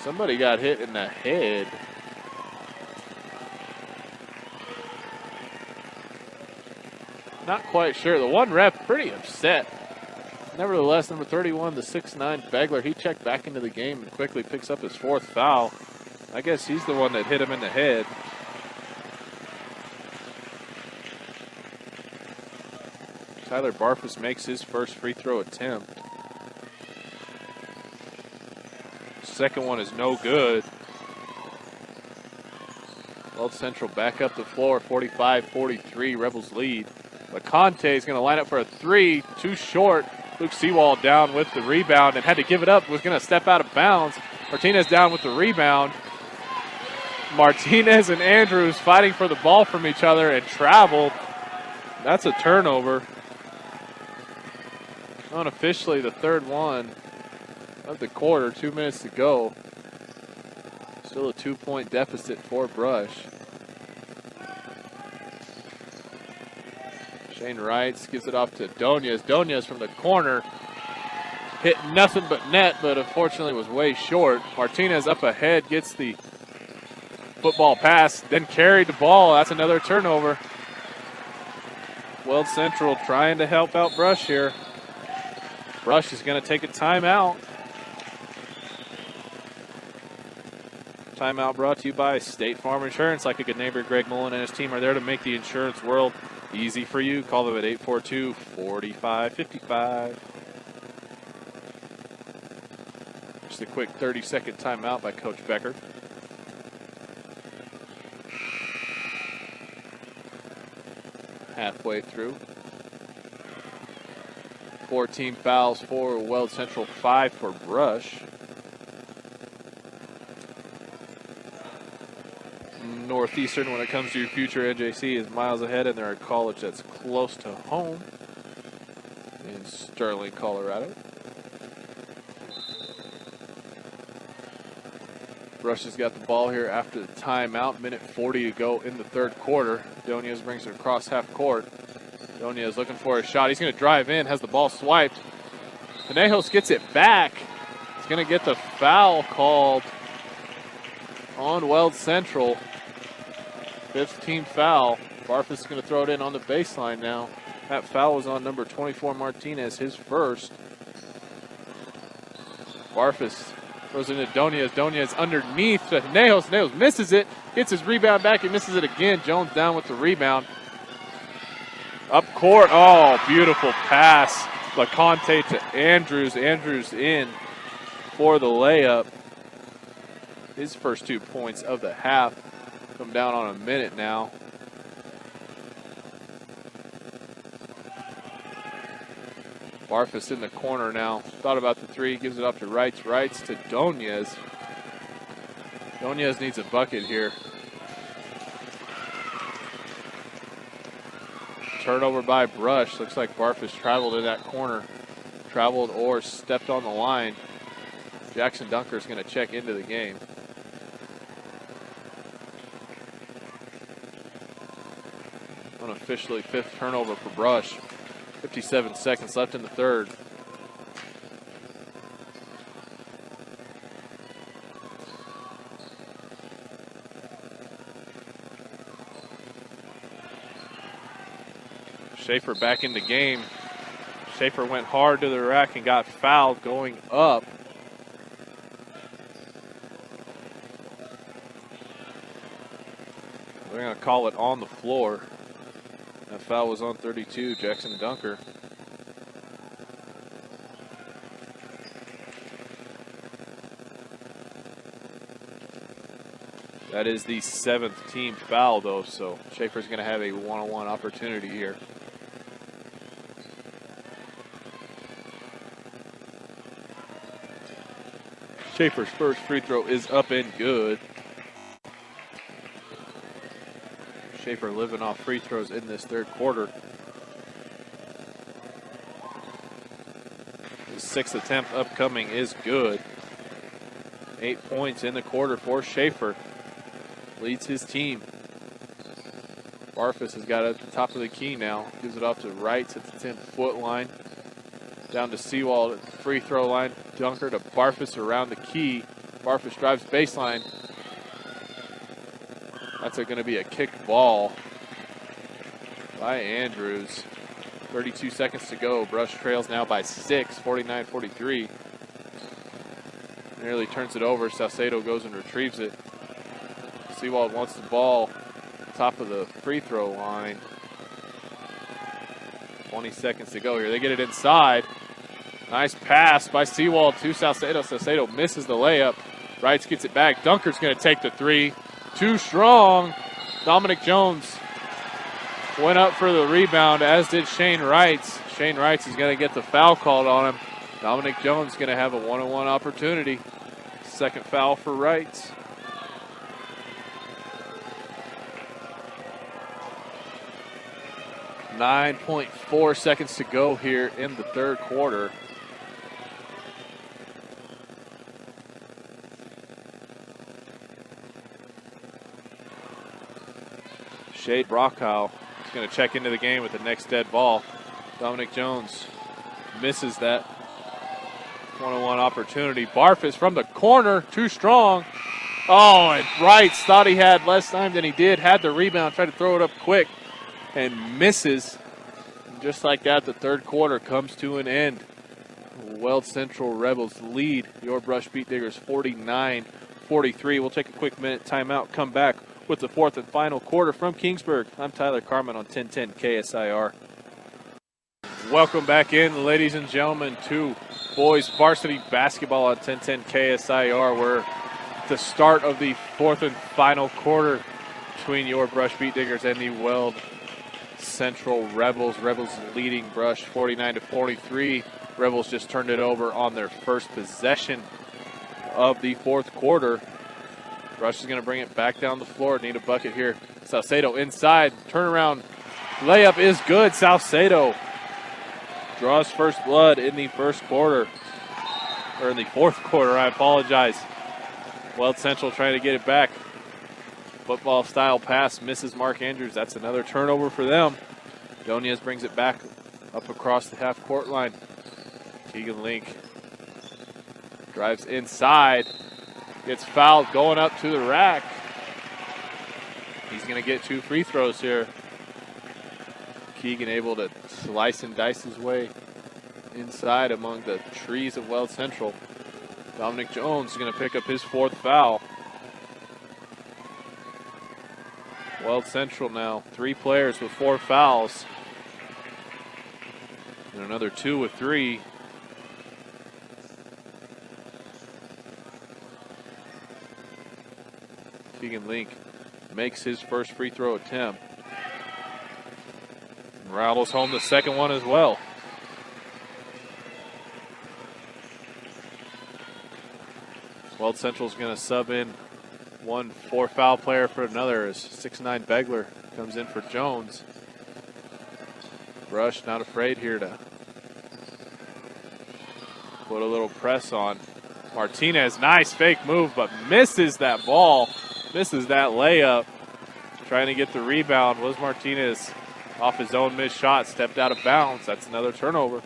somebody got hit in the head. Not quite sure. The one ref pretty upset. Nevertheless, number 31, the 6'9" Begler, he checked back into the game and quickly picks up his fourth foul. I guess he's the one that hit him in the head. Tyler Barfus makes his first free throw attempt. Second one is no good. Weld Central back up the floor, 45-43, Rebels lead. LeConte is going to line up for a three, too short. Luke Seawald down with the rebound and had to give it up, was going to step out of bounds. Martinez down with the rebound. Martinez and Andrews fighting for the ball from each other and traveled. That's a turnover. Unofficially the third one of the quarter, 2 minutes to go. Still a 2-point deficit for Brush. Shane Wrights gives it off to Donez. Donez from the corner. Hit nothing but net, but unfortunately was way short. Martinez up ahead, gets the football pass, then carried the ball. That's another turnover. Weld Central trying to help out Brush here. Brush is going to take a timeout. Timeout brought to you by State Farm Insurance. Like a good neighbor, Greg Mullen and his team are there to make the insurance world easy for you. Call them at 842-4555. Just a quick 30-second timeout by Coach Becker. Halfway through. 14 fouls for Weld Central, 5 for Brush. Northeastern, when it comes to your future, NJC is miles ahead, and they're a college that's close to home in Sterling, Colorado. Brush has got the ball here after the timeout. Minute 40 to go in the third quarter. Donez brings it across half court. Donez looking for a shot. He's going to drive in, has the ball swiped. Conejos gets it back. He's going to get the foul called on Weld Central. 5th team foul. Barfus is going to throw it in on the baseline now. That foul was on number 24, Martinez, his first. Barfus throws it into Donez. Donez underneath to Conejos. Conejos misses it. Gets his rebound back. He misses it again. Jones down with the rebound. Up court. Oh, beautiful pass. LeConte to Andrews. Andrews in for the layup. His first 2 points of the half. Come down on a minute now. Barfus in the corner now. Thought about the three. Gives it up to Wrights. Wrights to Donez. Donez needs a bucket here. Turnover by Brush. Looks like Barfus traveled in that corner. Traveled or stepped on the line. Jackson Dunker is going to check into the game. Unofficially 5th turnover for Brush. 57 seconds left in the third. Schaefer back in the game. Schaefer went hard to the rack and got fouled going up. They're going to call it on the floor. That foul was on 32, Jackson Dunker. That is the 7th team foul, though, so Schaefer's going to have a one-on-one opportunity here. Schaefer's first free throw is up and good. Schaefer living off free throws in this third quarter. His 6th attempt upcoming is good. 8 points in the quarter for Schaefer. Leads his team. Barfus has got it at the top of the key now. Gives it off to Wrights at the 10-foot line. Down to Seawald at the free throw line. Dunker to Barfus around the key. Barfus drives baseline. That's going to be a kick ball by Andrews. 32 seconds to go. Brush trails now by 6, 49-43. Nearly turns it over. Salcedo goes and retrieves it. Seawald wants the ball. Top of the free throw line. 20 seconds to go here. They get it inside. Nice pass by Seawald to Salcedo. Salcedo misses the layup. Wrights gets it back. Dunker's going to take the three. Too strong. Dominic Jones went up for the rebound, as did Shane Wrights. Shane Wrights is going to get the foul called on him. Dominic Jones is going to have a one-on-one opportunity. Second foul for Wrights. .4 seconds to go here in the third quarter. Shade Brockhow is going to check into the game with the next dead ball. Dominic Jones misses that one-on-one opportunity. Barfus from the corner, too strong. Oh, and Wrights thought he had less time than he did. Had the rebound, tried to throw it up quick, and misses. And just like that, the third quarter comes to an end. Weld Central Rebels lead your Brush Beat Diggers 49-43. We'll take a quick minute timeout, come back with the fourth and final quarter from Kingsburg. I'm Tyler Carmin on 1010 KSIR. Welcome back in, ladies and gentlemen, to boys varsity basketball on 1010 KSIR. We're at the start of the fourth and final quarter between your Brush Beat Diggers and the Weld Central Rebels. Rebels leading Brush 49-43. Rebels just turned it over on their first possession of the fourth quarter. Brush is going to bring it back down the floor. Need a bucket here. Salcedo inside. Turnaround. Layup is good. Salcedo draws first blood in the first quarter. Or in the fourth quarter, I apologize. Weld Central trying to get it back. Football style pass misses Mark Andrews. That's another turnover for them. Donez brings it back up across the half court line. Keegan Link drives inside. Gets fouled going up to the rack. He's going to get 2 free throws here. Keegan able to slice and dice his way inside among the trees of Weld Central. Dominic Jones is going to pick up his 4th foul. Weld Central now 3 players with 4 fouls. And another 2 with 3. Keegan Link makes his first free throw attempt. And rattles home the second one as well. Weld Central's going to sub in one 4-foul player for another as 6'9" Begler comes in for Jones. Brush not afraid here to put a little press on. Martinez, nice fake move, but misses that ball. Misses that layup. Trying to get the rebound was Martinez. Off his own missed shot, stepped out of bounds. That's another turnover.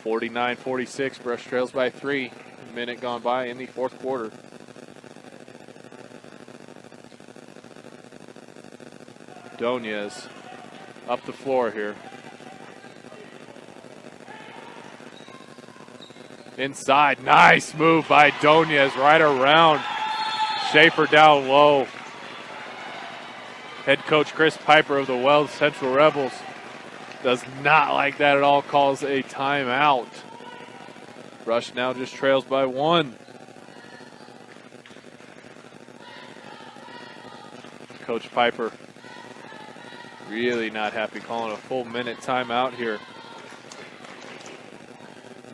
49-46, Brush trails by 3. A minute gone by in the fourth quarter. Donez up the floor here. Inside, nice move by Donez right around Schaefer down low. Head coach Chris Piper of the Weld Central Rebels does not like that at all, calls a timeout. Brush now just trails by 1. Coach Piper really not happy, calling a full minute timeout here.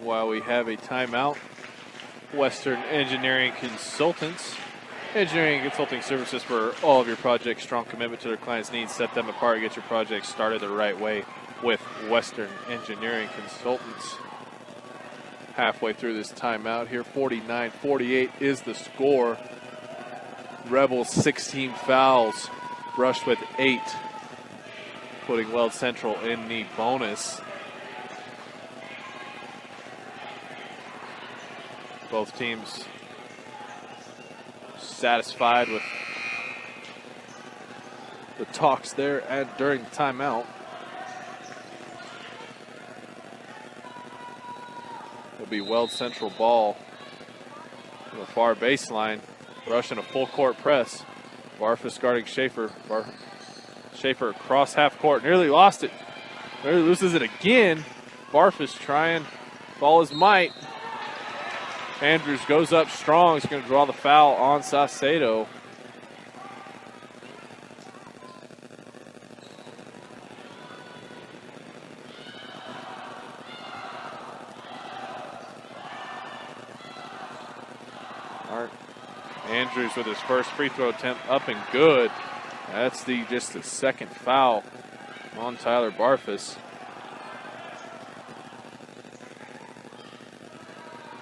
While we have a timeout, Western Engineering Consultants. Engineering and consulting services for all of your projects. Strong commitment to their clients' needs. Set them apart. Get your projects started the right way with Western Engineering Consultants. Halfway through this timeout here, 49-48 is the score. Rebels 16 fouls, Brush with 8, putting Weld Central in the bonus. Both teams satisfied with the talks there during the timeout. It'll be Weld Central ball from the far baseline. Rush in a full court press. Barfus guarding Schaefer. Schaefer across half court. Nearly lost it. Nearly loses it again. Barfus trying with all his might. Andrews goes up strong. He's going to draw the foul on Saucedo. Andrews with his first free throw attempt up and good. That's just the second foul on Tyler Barfus.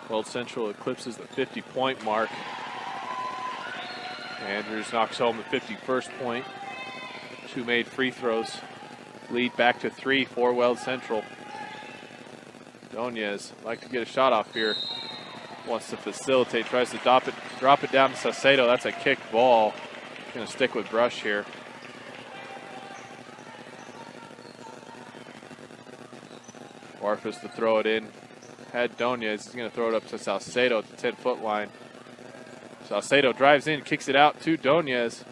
Weld Central eclipses the 50-point mark. Andrews knocks home the 51st point. 2 made free throws. Lead back to 3 for Weld Central. Donez like to get a shot off here. Wants to facilitate, tries to drop it down to Saucedo. That's a kicked ball. Going to stick with Brush here. Barfus to throw it in. Had Donez. He's going to throw it up to Saucedo at the 10-foot line. Saucedo drives in, kicks it out to Donez.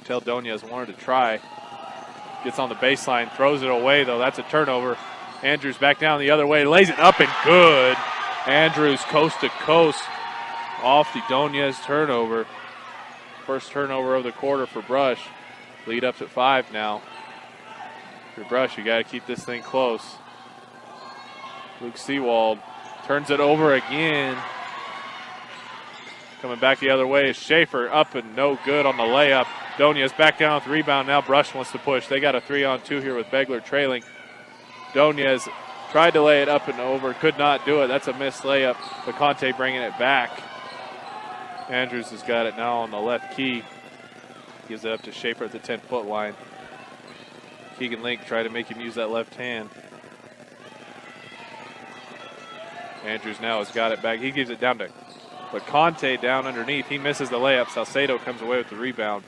Tell Donez wanted to try. Gets on the baseline, throws it away though. That's a turnover. Andrews back down the other way, lays it up and good. Andrews coast to coast off the Donez turnover. First turnover of the quarter for Brush. Lead up to 5 now. For Brush, you got to keep this thing close. Luke Seawald turns it over again. Coming back the other way is Schaefer, up and no good on the layup. Donez back down with the rebound. Now Brush wants to push. They got a 3-on-2 here with Begler trailing. Donez tried to lay it up and over, could not do it. That's a missed layup. Conte bringing it back. Andrews has got it now on the left key. Gives it up to Schaefer at the 10-foot line. Keegan Link tried to make him use that left hand. Andrews now has got it back. He gives it down to Conte down underneath. He misses the layup. Saucedo comes away with the rebound.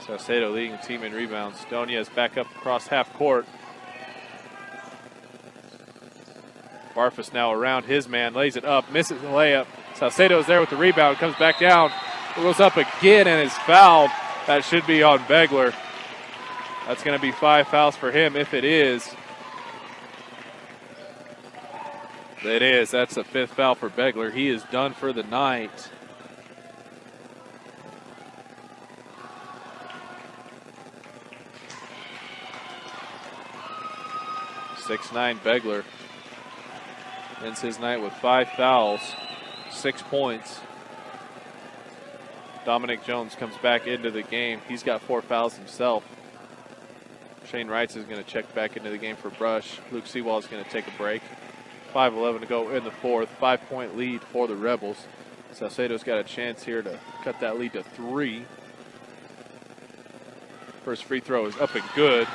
Saucedo leading the team in rebounds. Donez back up across half court. Barfus now around his man, lays it up, misses the layup. Saucedo's there with the rebound, comes back down, goes up again and is fouled. That should be on Begler. That's going to be 5 fouls for him if it is. It is. That's the 5th foul for Begler. He is done for the night. (6'9" Begler ends his night with 5 fouls, 6 points. Dominic Jones comes back into the game. He's got 4 fouls himself. Shane Wrights is going to check back into the game for Brush. Luke Seawald is going to take a break. 5:11 to go in the 4th. 5-point lead for the Rebels. Saucedo's got a chance here to cut that lead to 3. First free throw is up and good.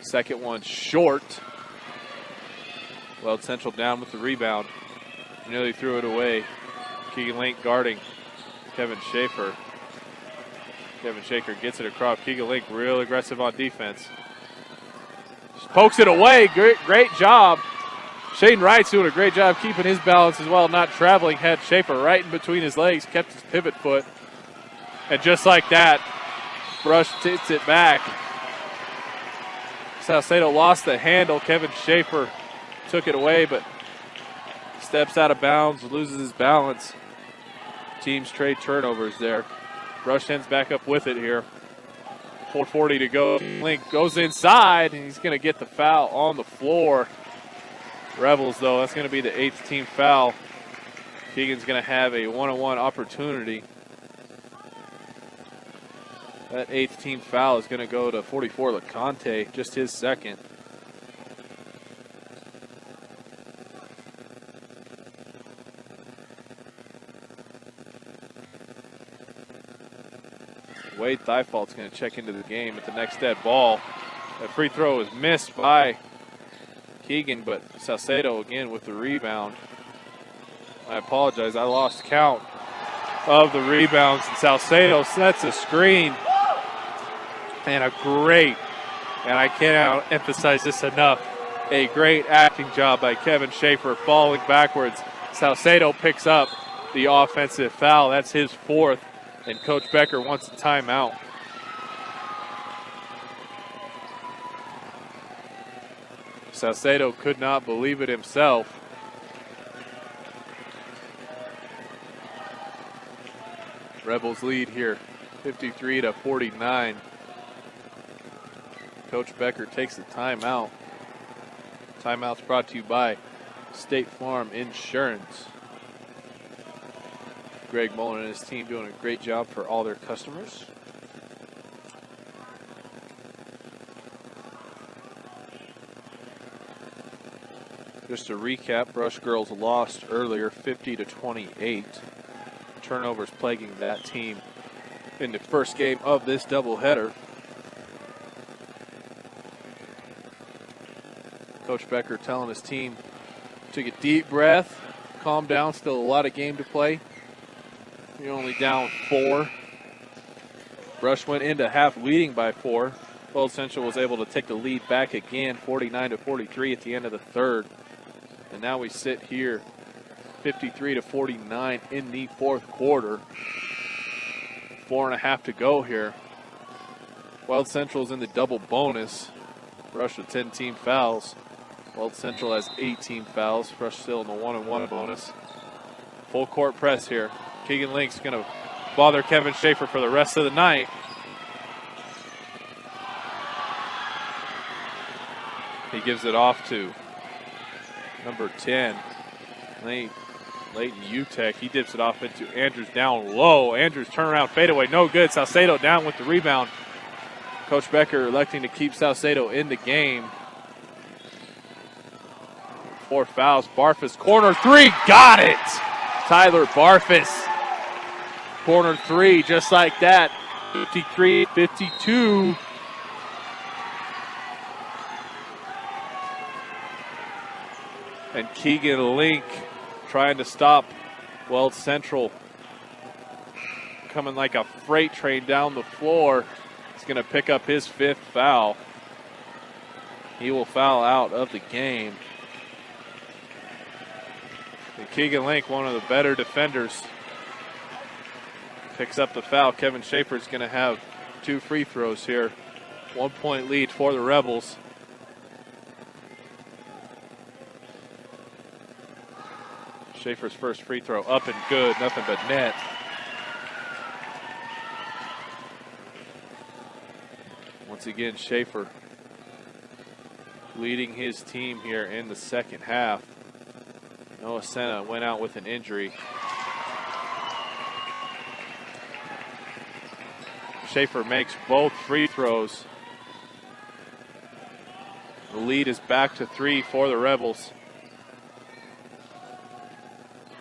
Second one short. Weld Central down with the rebound. Nearly threw it away. Keegan Link guarding Kevin Schaefer. Kevin Schaefer gets it across. Keegan Link real aggressive on defense. Just pokes it away. Great job. Shane Wright's doing a great job keeping his balance as well, not traveling. Had Schaefer right in between his legs, kept his pivot foot. And just like that, Brush tips it back. Salcedo lost the handle. Kevin Schaefer took it away, but steps out of bounds, loses his balance. Teams trade turnovers there. Rush ends back up with it here. 4:40 to go. Link goes inside, and he's going to get the foul on the floor. Rebels, though, that's going to be the 8th team foul. Keegan's going to have a one-on-one opportunity. That 8th team foul is going to go to 44 LeConte, just his second. Wade Thifault's going to check into the game at the next dead ball. That free throw is missed by Keegan, but Salcedo again with the rebound. I apologize, I lost count of the rebounds. And Salcedo sets a screen. And a great, and I cannot emphasize this enough, a great acting job by Kevin Schaefer falling backwards. Salcedo picks up the offensive foul. That's his 4th, and Coach Becker wants a timeout. Salcedo could not believe it himself. Rebels lead here, 53-49. Coach Becker takes the timeout. Timeout's brought to you by State Farm Insurance. Greg Mullen and his team doing a great job for all their customers. Just to recap, Brush Girls lost earlier 50-28. Turnovers plaguing that team in the first game of this doubleheader. Coach Becker telling his team to take a deep breath, calm down, still a lot of game to play. You're only down 4. Brush went into half leading by 4. Weld Central was able to take the lead back again, 49-43 at the end of the 3rd. And now we sit here, 53-49 in the 4th quarter. 4.5 to go here. Weld Central's in the double bonus. Brush with 10 team fouls. Weld Central has 18 fouls. Brush still in the 1-on-1 bonus. Full court press here. Keegan Link's going to bother Kevin Schaefer for the rest of the night. He gives it off to number 10, Leighton Utek. He dips it off into Andrews down low. Andrews turnaround fadeaway, no good. Salcedo down with the rebound. Coach Becker electing to keep Salcedo in the game. 4 fouls. Barfus, corner 3, got it! Tyler Barfus, corner 3, just like that. 53-52. And Keegan Link trying to stop Weld Central. Coming like a freight train down the floor. He's going to pick up his 5th foul. He will foul out of the game. And Keegan Link, one of the better defenders, picks up the foul. Kevin Schaefer's going to have 2 free throws here. 1-point lead for the Rebels. Schaefer's first free throw up and good, nothing but net. Once again, Schaefer leading his team here in the second half. Noah Senna went out with an injury. Schaefer makes both free throws. The lead is back to 3 for the Rebels.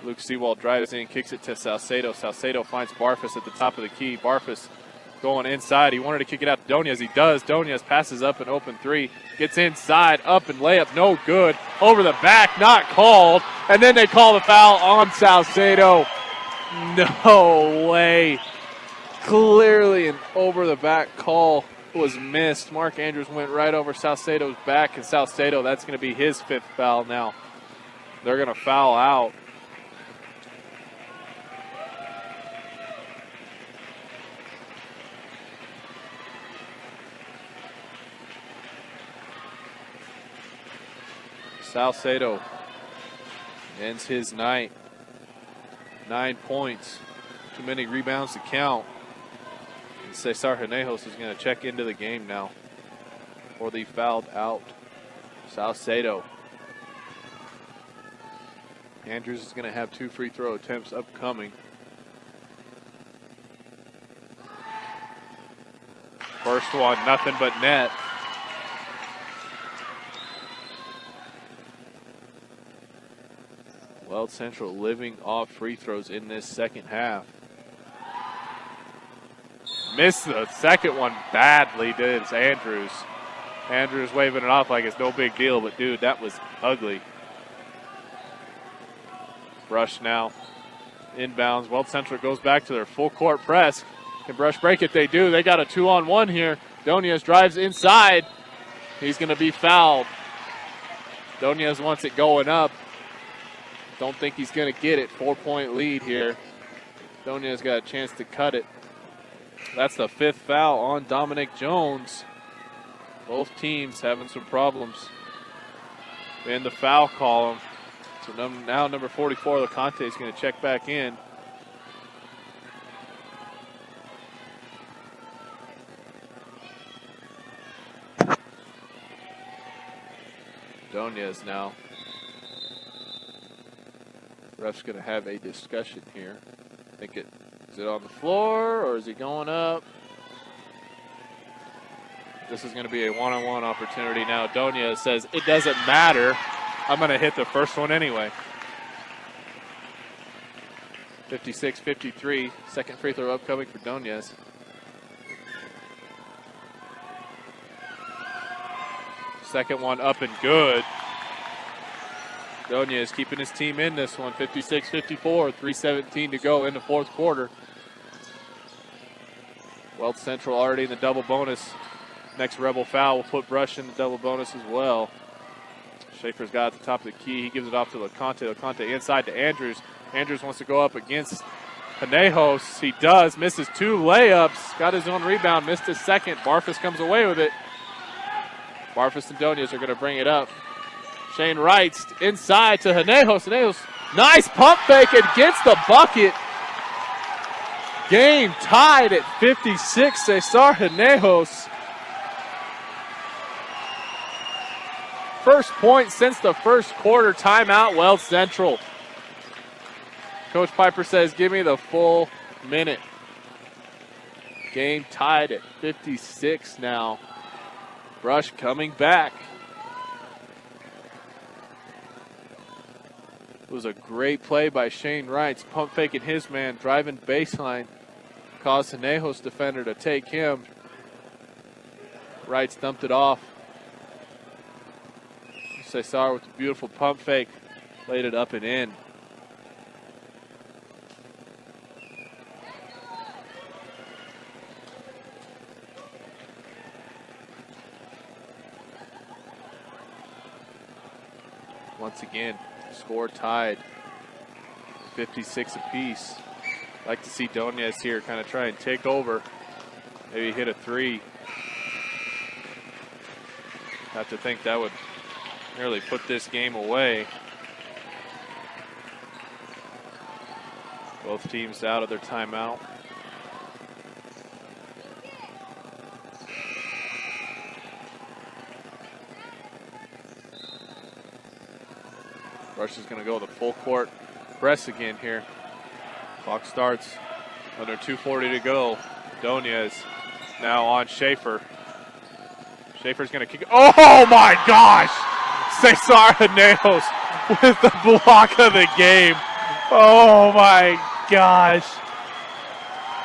Luke Seawald drives in, kicks it to Salcedo. Salcedo finds Barfus at the top of the key. Barfus going inside. He wanted to kick it out to Donez. He does. Donez passes up an open 3. Gets inside, up and layup, no good. Over the back, not called. And then they call the foul on Salcedo. No way. Clearly an over the back call was missed. Mark Andrews went right over Salcedo's back, and Salcedo, that's going to be his 5th foul now. They're going to foul out. Salcedo ends his night. 9 points. Too many rebounds to count. And Cesar Hinejos is going to check into the game now for the fouled out Salcedo. Andrews is going to have 2 free throw attempts upcoming. First one, nothing but net. Weld Central living off free throws in this second half. Missed the second one badly, did Andrews. Andrews waving it off like it's no big deal, but dude, that was ugly. Brush now. Inbounds. Weld Central goes back to their full court press. Can Brush break it? They do. They got a 2-on-1 here. Doniez drives inside. He's going to be fouled. Doniez wants it going up. Don't think he's going to get it. 4-point lead here. Doniez got a chance to cut it. That's the 5th foul on Dominic Jones. Both teams having some problems in the foul column. So now number 44, LeConte, is going to check back in. Doniez now. Ref's going to have a discussion here. Is it on the floor or is he going up? This is going to be a one-on-one opportunity now. Doniez says, it doesn't matter. I'm going to hit the first one anyway. 56-53. Second free throw upcoming for Doniez. Second one up and good. Doniez keeping his team in this one. 56-54. 3:17 to go in the fourth quarter. Weld Central already in the double bonus. Next Rebel foul will put Brush in the double bonus as well. Schaefer's got at the top of the key. He gives it off to LeConte. LeConte inside to Andrews. Andrews wants to go up against Hinejos. He does. Misses 2 layups. Got his own rebound. Missed his second. Barfus comes away with it. Barfus and Doniez are going to bring it up. Shane Wrights inside to Hinejos. Hinejos, nice pump fake and gets the bucket. Game tied at 56. Cesar Hinejos. First point since the first quarter. Timeout, Weld Central. Coach Piper says, give me the full minute. Game tied at 56 now. Brush coming back. It was a great play by Shane Wrights. Pump faking his man, driving baseline. Caused Hinejos defender to take him. Wrights dumped it off. Cesar with a beautiful pump fake, laid it up and in. Once again, score tied, 56 apiece. Like to see Doniez here kind of try and take over, maybe hit a 3. Have to think that would nearly put this game away. Both teams out of their timeout. Rush is going to go with a full court press again here. Clock starts under 2:40 to go. Doniez now on Schaefer. Schaefer's going to kick it. Oh my gosh! Cesar Hinejos with the block of the game. Oh my gosh.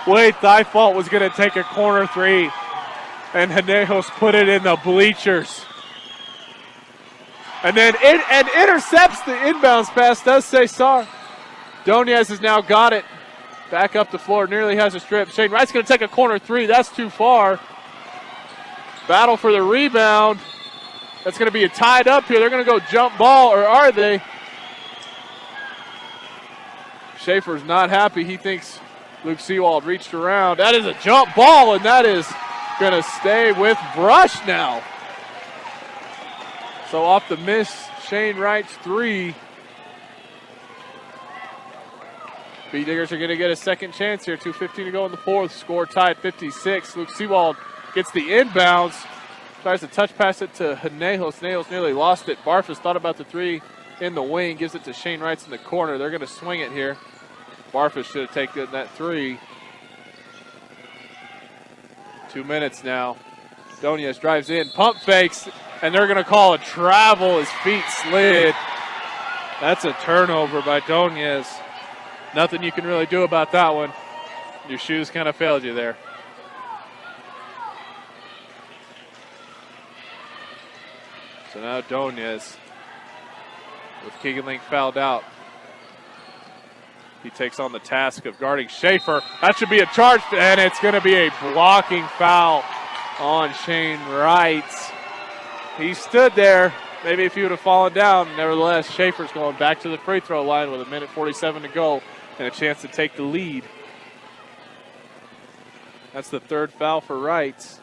Wade Thifault was going to take a corner 3, and Hinejos put it in the bleachers. And then it intercepts the inbounds pass, does Cesar. Doniez has now got it. Back up the floor, nearly has a strip. Shane Wright's going to take a corner 3. That's too far. Battle for the rebound. That's going to be a tied up here. They're going to go jump ball, or are they? Schaefer's not happy. He thinks Luke Seawald reached around. That is a jump ball, and that is going to stay with Brush now. So off the miss, Shane Wright's 3. Beat Diggers are going to get a second chance here. 2:15 to go in the fourth. Score tied 56. Luke Seawald gets the inbounds. Tries to touch pass it to Hinejos. Hinejos nearly lost it. Barfus thought about the 3 in the wing. Gives it to Shane Wright in the corner. They're going to swing it here. Barfus should have taken that 3. 2 minutes now. Doniez drives in. Pump fakes. And they're going to call a travel. His feet slid. That's a turnover by Doniez. Nothing you can really do about that one. Your shoes kind of failed you there. So now Doniez with Keegan Link fouled out. He takes on the task of guarding Schaefer. That should be a charge, and it's going to be a blocking foul on Shane Wright. He stood there. Maybe if he would have fallen down, nevertheless, Schaefer's going back to the free throw line with 1:47 to go and a chance to take the lead. That's the 3rd foul for Wright.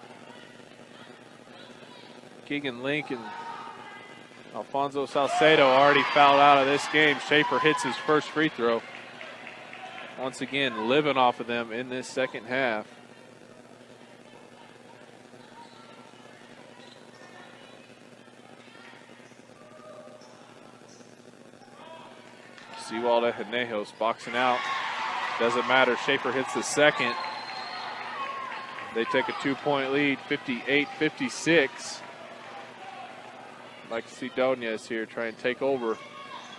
Keegan Link and Alfonso Salcedo already fouled out of this game. Schaefer hits his first free throw. Once again, living off of them in this second half. Seawald and Hinejos boxing out. Doesn't matter. Schaefer hits the second. They take a 2-point lead, 58-56. Like to see Doniez here try and take over.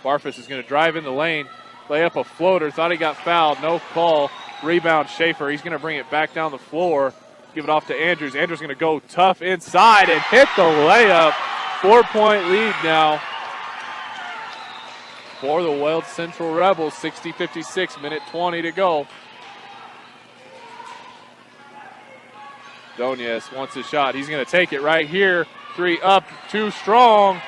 Barfus is going to drive in the lane, lay up a floater. Thought he got fouled. No call. Rebound Schaefer. He's going to bring it back down the floor. Give it off to Andrews. Andrews going to go tough inside and hit the layup. 4-point lead now for the Weld Central Rebels. 60-56, 1:20 to go. Doniez wants a shot. He's going to take it right here. 3 up, 2 strong.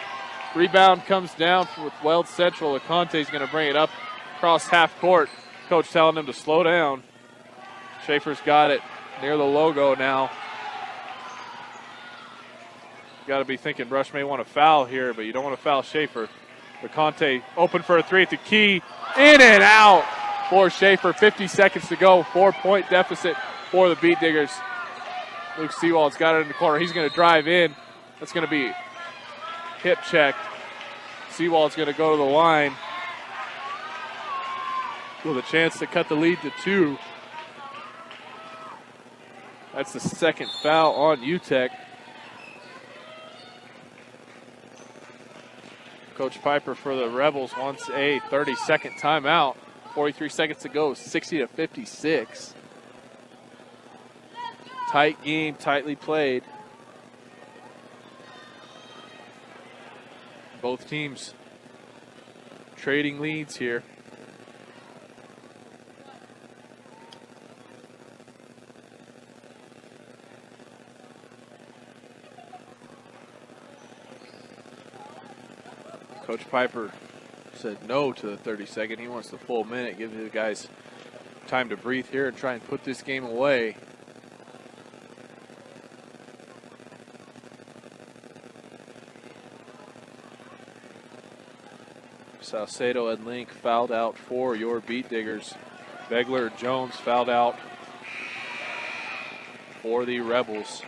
Rebound comes down with Weld Central. Aconte's going to bring it up across half court. Coach telling him to slow down. Schaefer's got it near the logo now. Got to be thinking Brush may want to foul here, but you don't want to foul Schaefer. Aconte open for a 3 at the key. In and out for Schaefer. 50 seconds to go. 4-point deficit for the Beat Diggers. Luke Seawald's got it in the corner. He's going to drive in. That's going to be hip checked. Seawald's going to go to the line with a chance to cut the lead to 2. That's the second foul on UTEC. Coach Piper for the Rebels wants a 30-second timeout. 43 seconds to go, 60-56. Tight game, tightly played. Both teams trading leads here. Coach Piper said no to the 30-second. He wants the full minute. Give the guys time to breathe here and try and put this game away. Salcedo and Link fouled out for your Beat Diggers. Begler Jones fouled out for the Rebels.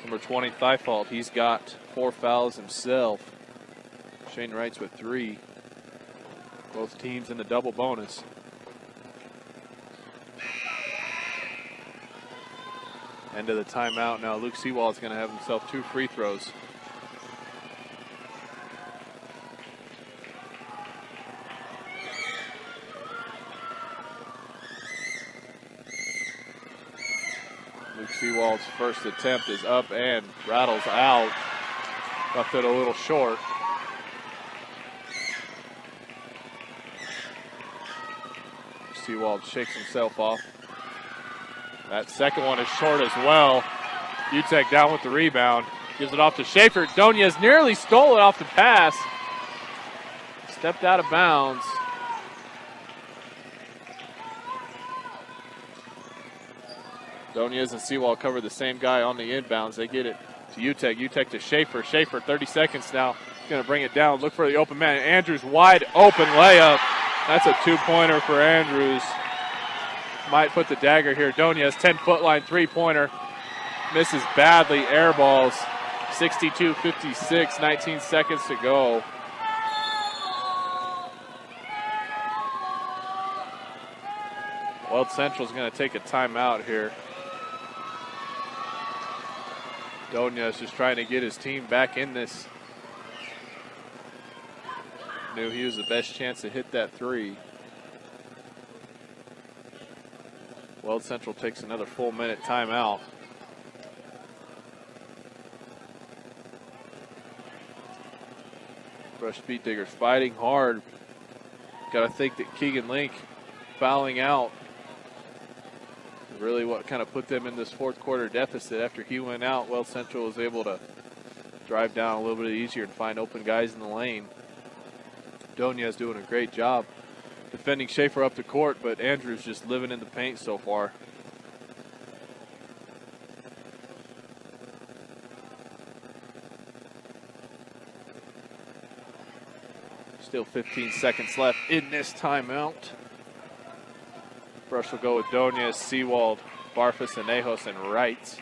Number 20, Thifault, he's got 4 fouls himself. Shane Wright's with 3. Both teams in the double bonus. End of the timeout now. Luke Seawald's going to have himself 2 free throws. Luke Seawald's first attempt is up and rattles out. Left it a little short. Seawald shakes himself off. That second one is short as well. UTEC down with the rebound. Gives it off to Schaefer. Doniez nearly stole it off the pass. Stepped out of bounds. Doniez and Seawald cover the same guy on the inbounds. They get it to Utek. Utek to Schaefer. Schaefer, 30 seconds now. Going to bring it down. Look for the open man. Andrews, wide open layup. That's a two-pointer for Andrews. Might put the dagger here. Donia's 10-foot line three-pointer. Misses badly. Air balls. 62-56, 19 seconds to go. Weld Central's going to take a timeout here. Donia's just trying to get his team back in this. Knew he was the best chance to hit that three. Weld Central takes another full minute timeout. Brush Beat Diggers fighting hard. Got to think that Keegan Link fouling out really what kind of put them in this fourth quarter deficit. After he went out, Weld Central was able to drive down a little bit easier and find open guys in the lane. Donia's doing a great job defending Schaefer up the court, but Andrews just living in the paint so far. Still 15 seconds left in this timeout. Brush will go with Donia, Seawald, Barfus, and Nejos, and Wright.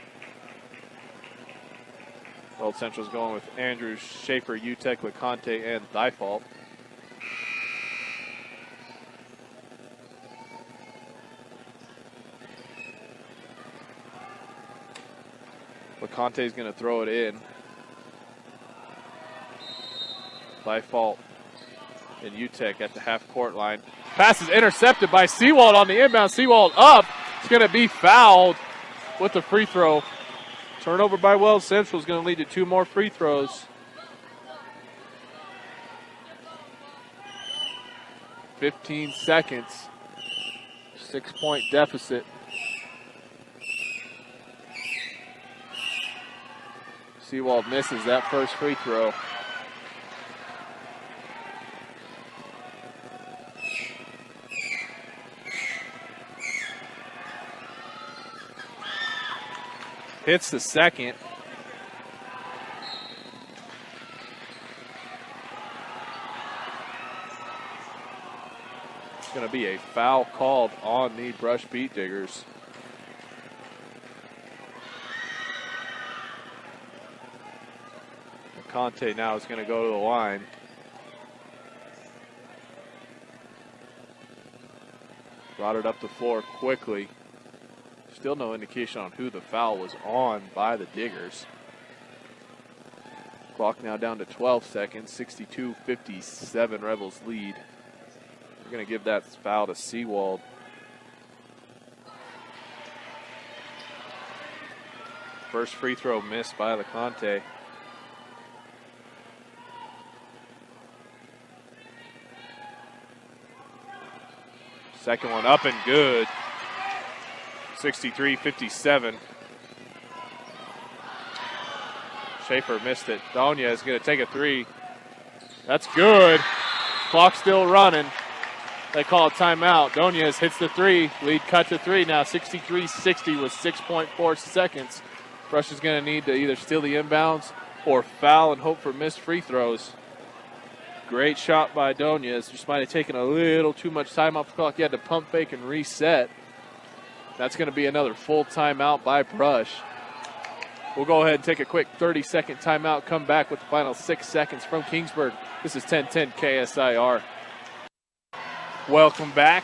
Weld Central's going with Andrews, Schaefer, Utek, LeConte, and Thifault. LeConte's going to throw it in. Thifault and Utek at the half-court line. Pass is intercepted by Seawald on the inbound. Seawald up. It's going to be fouled with the free throw. Turnover by Weld Central is going to lead to two more free throws. 15 seconds. 6-point deficit. Seawald misses that first free throw. Hits the second. It's going to be a foul called on the Brush Beat Diggers. Conte now is going to go to the line. Brought it up the floor quickly. Still no indication on who the foul was on by the Diggers. Clock now down to 12 seconds, 62-57 Rebels lead. We're going to give that foul to Seawald. First free throw missed by LeConte. Second one up and good. 63-57. Schaefer missed it. Donia is going to take a three. That's good. Clock still running. They call a timeout. Donia hits the three. Lead cut to three now. 63-60 with 6.4 seconds. Brush is going to need to either steal the inbounds or foul and hope for missed free throws. Great shot by Donia. Just might have taken a little too much time off the clock. He had to pump fake and reset. That's going to be another full timeout by Brush. We'll go ahead and take a quick 30-second timeout, come back with the final 6 seconds from Kingsburg. This is 1010 KSIR. Welcome back.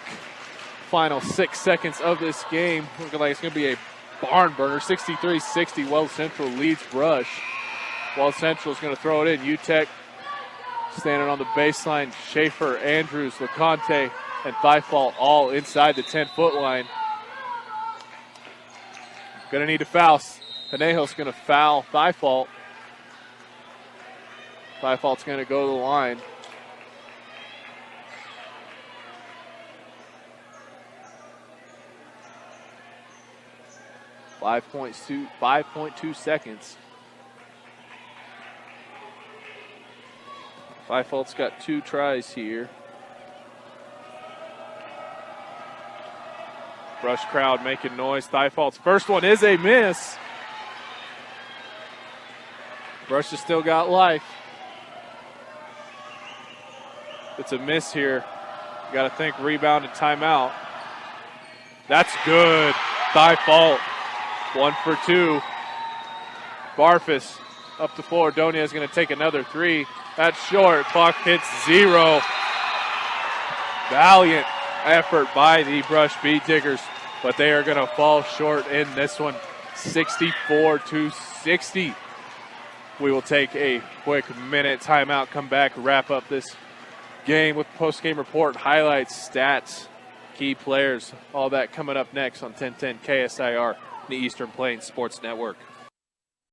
Final 6 seconds of this game. Looking like it's going to be a barn burner. 63-60, Weld Central leads Brush. Weld Central is going to throw it in. Utek standing on the baseline. Schaefer, Andrews, LeConte, and Thifault all inside the 10-foot line. Going to need a foul. Panejos going to foul Thifault. Thifault's going to go to the line. Five point two seconds. Thifault's got 2 tries here. Brush crowd making noise. Thifault's first one is a miss. Brush has still got life. It's a miss here. Got to think rebound and timeout. That's good. Thigh fault. 1 for 2. Barfus up the floor. Donia is going to take another 3. That's short. Clock hits 0. Valiant effort by the Brush Bead Diggers, but they are going to fall short in this one. 64-60. We will take a quick minute timeout, come back, wrap up this game with post-game report, highlights, stats, key players, all that coming up next on 1010 KSIR, the Eastern Plains Sports Network.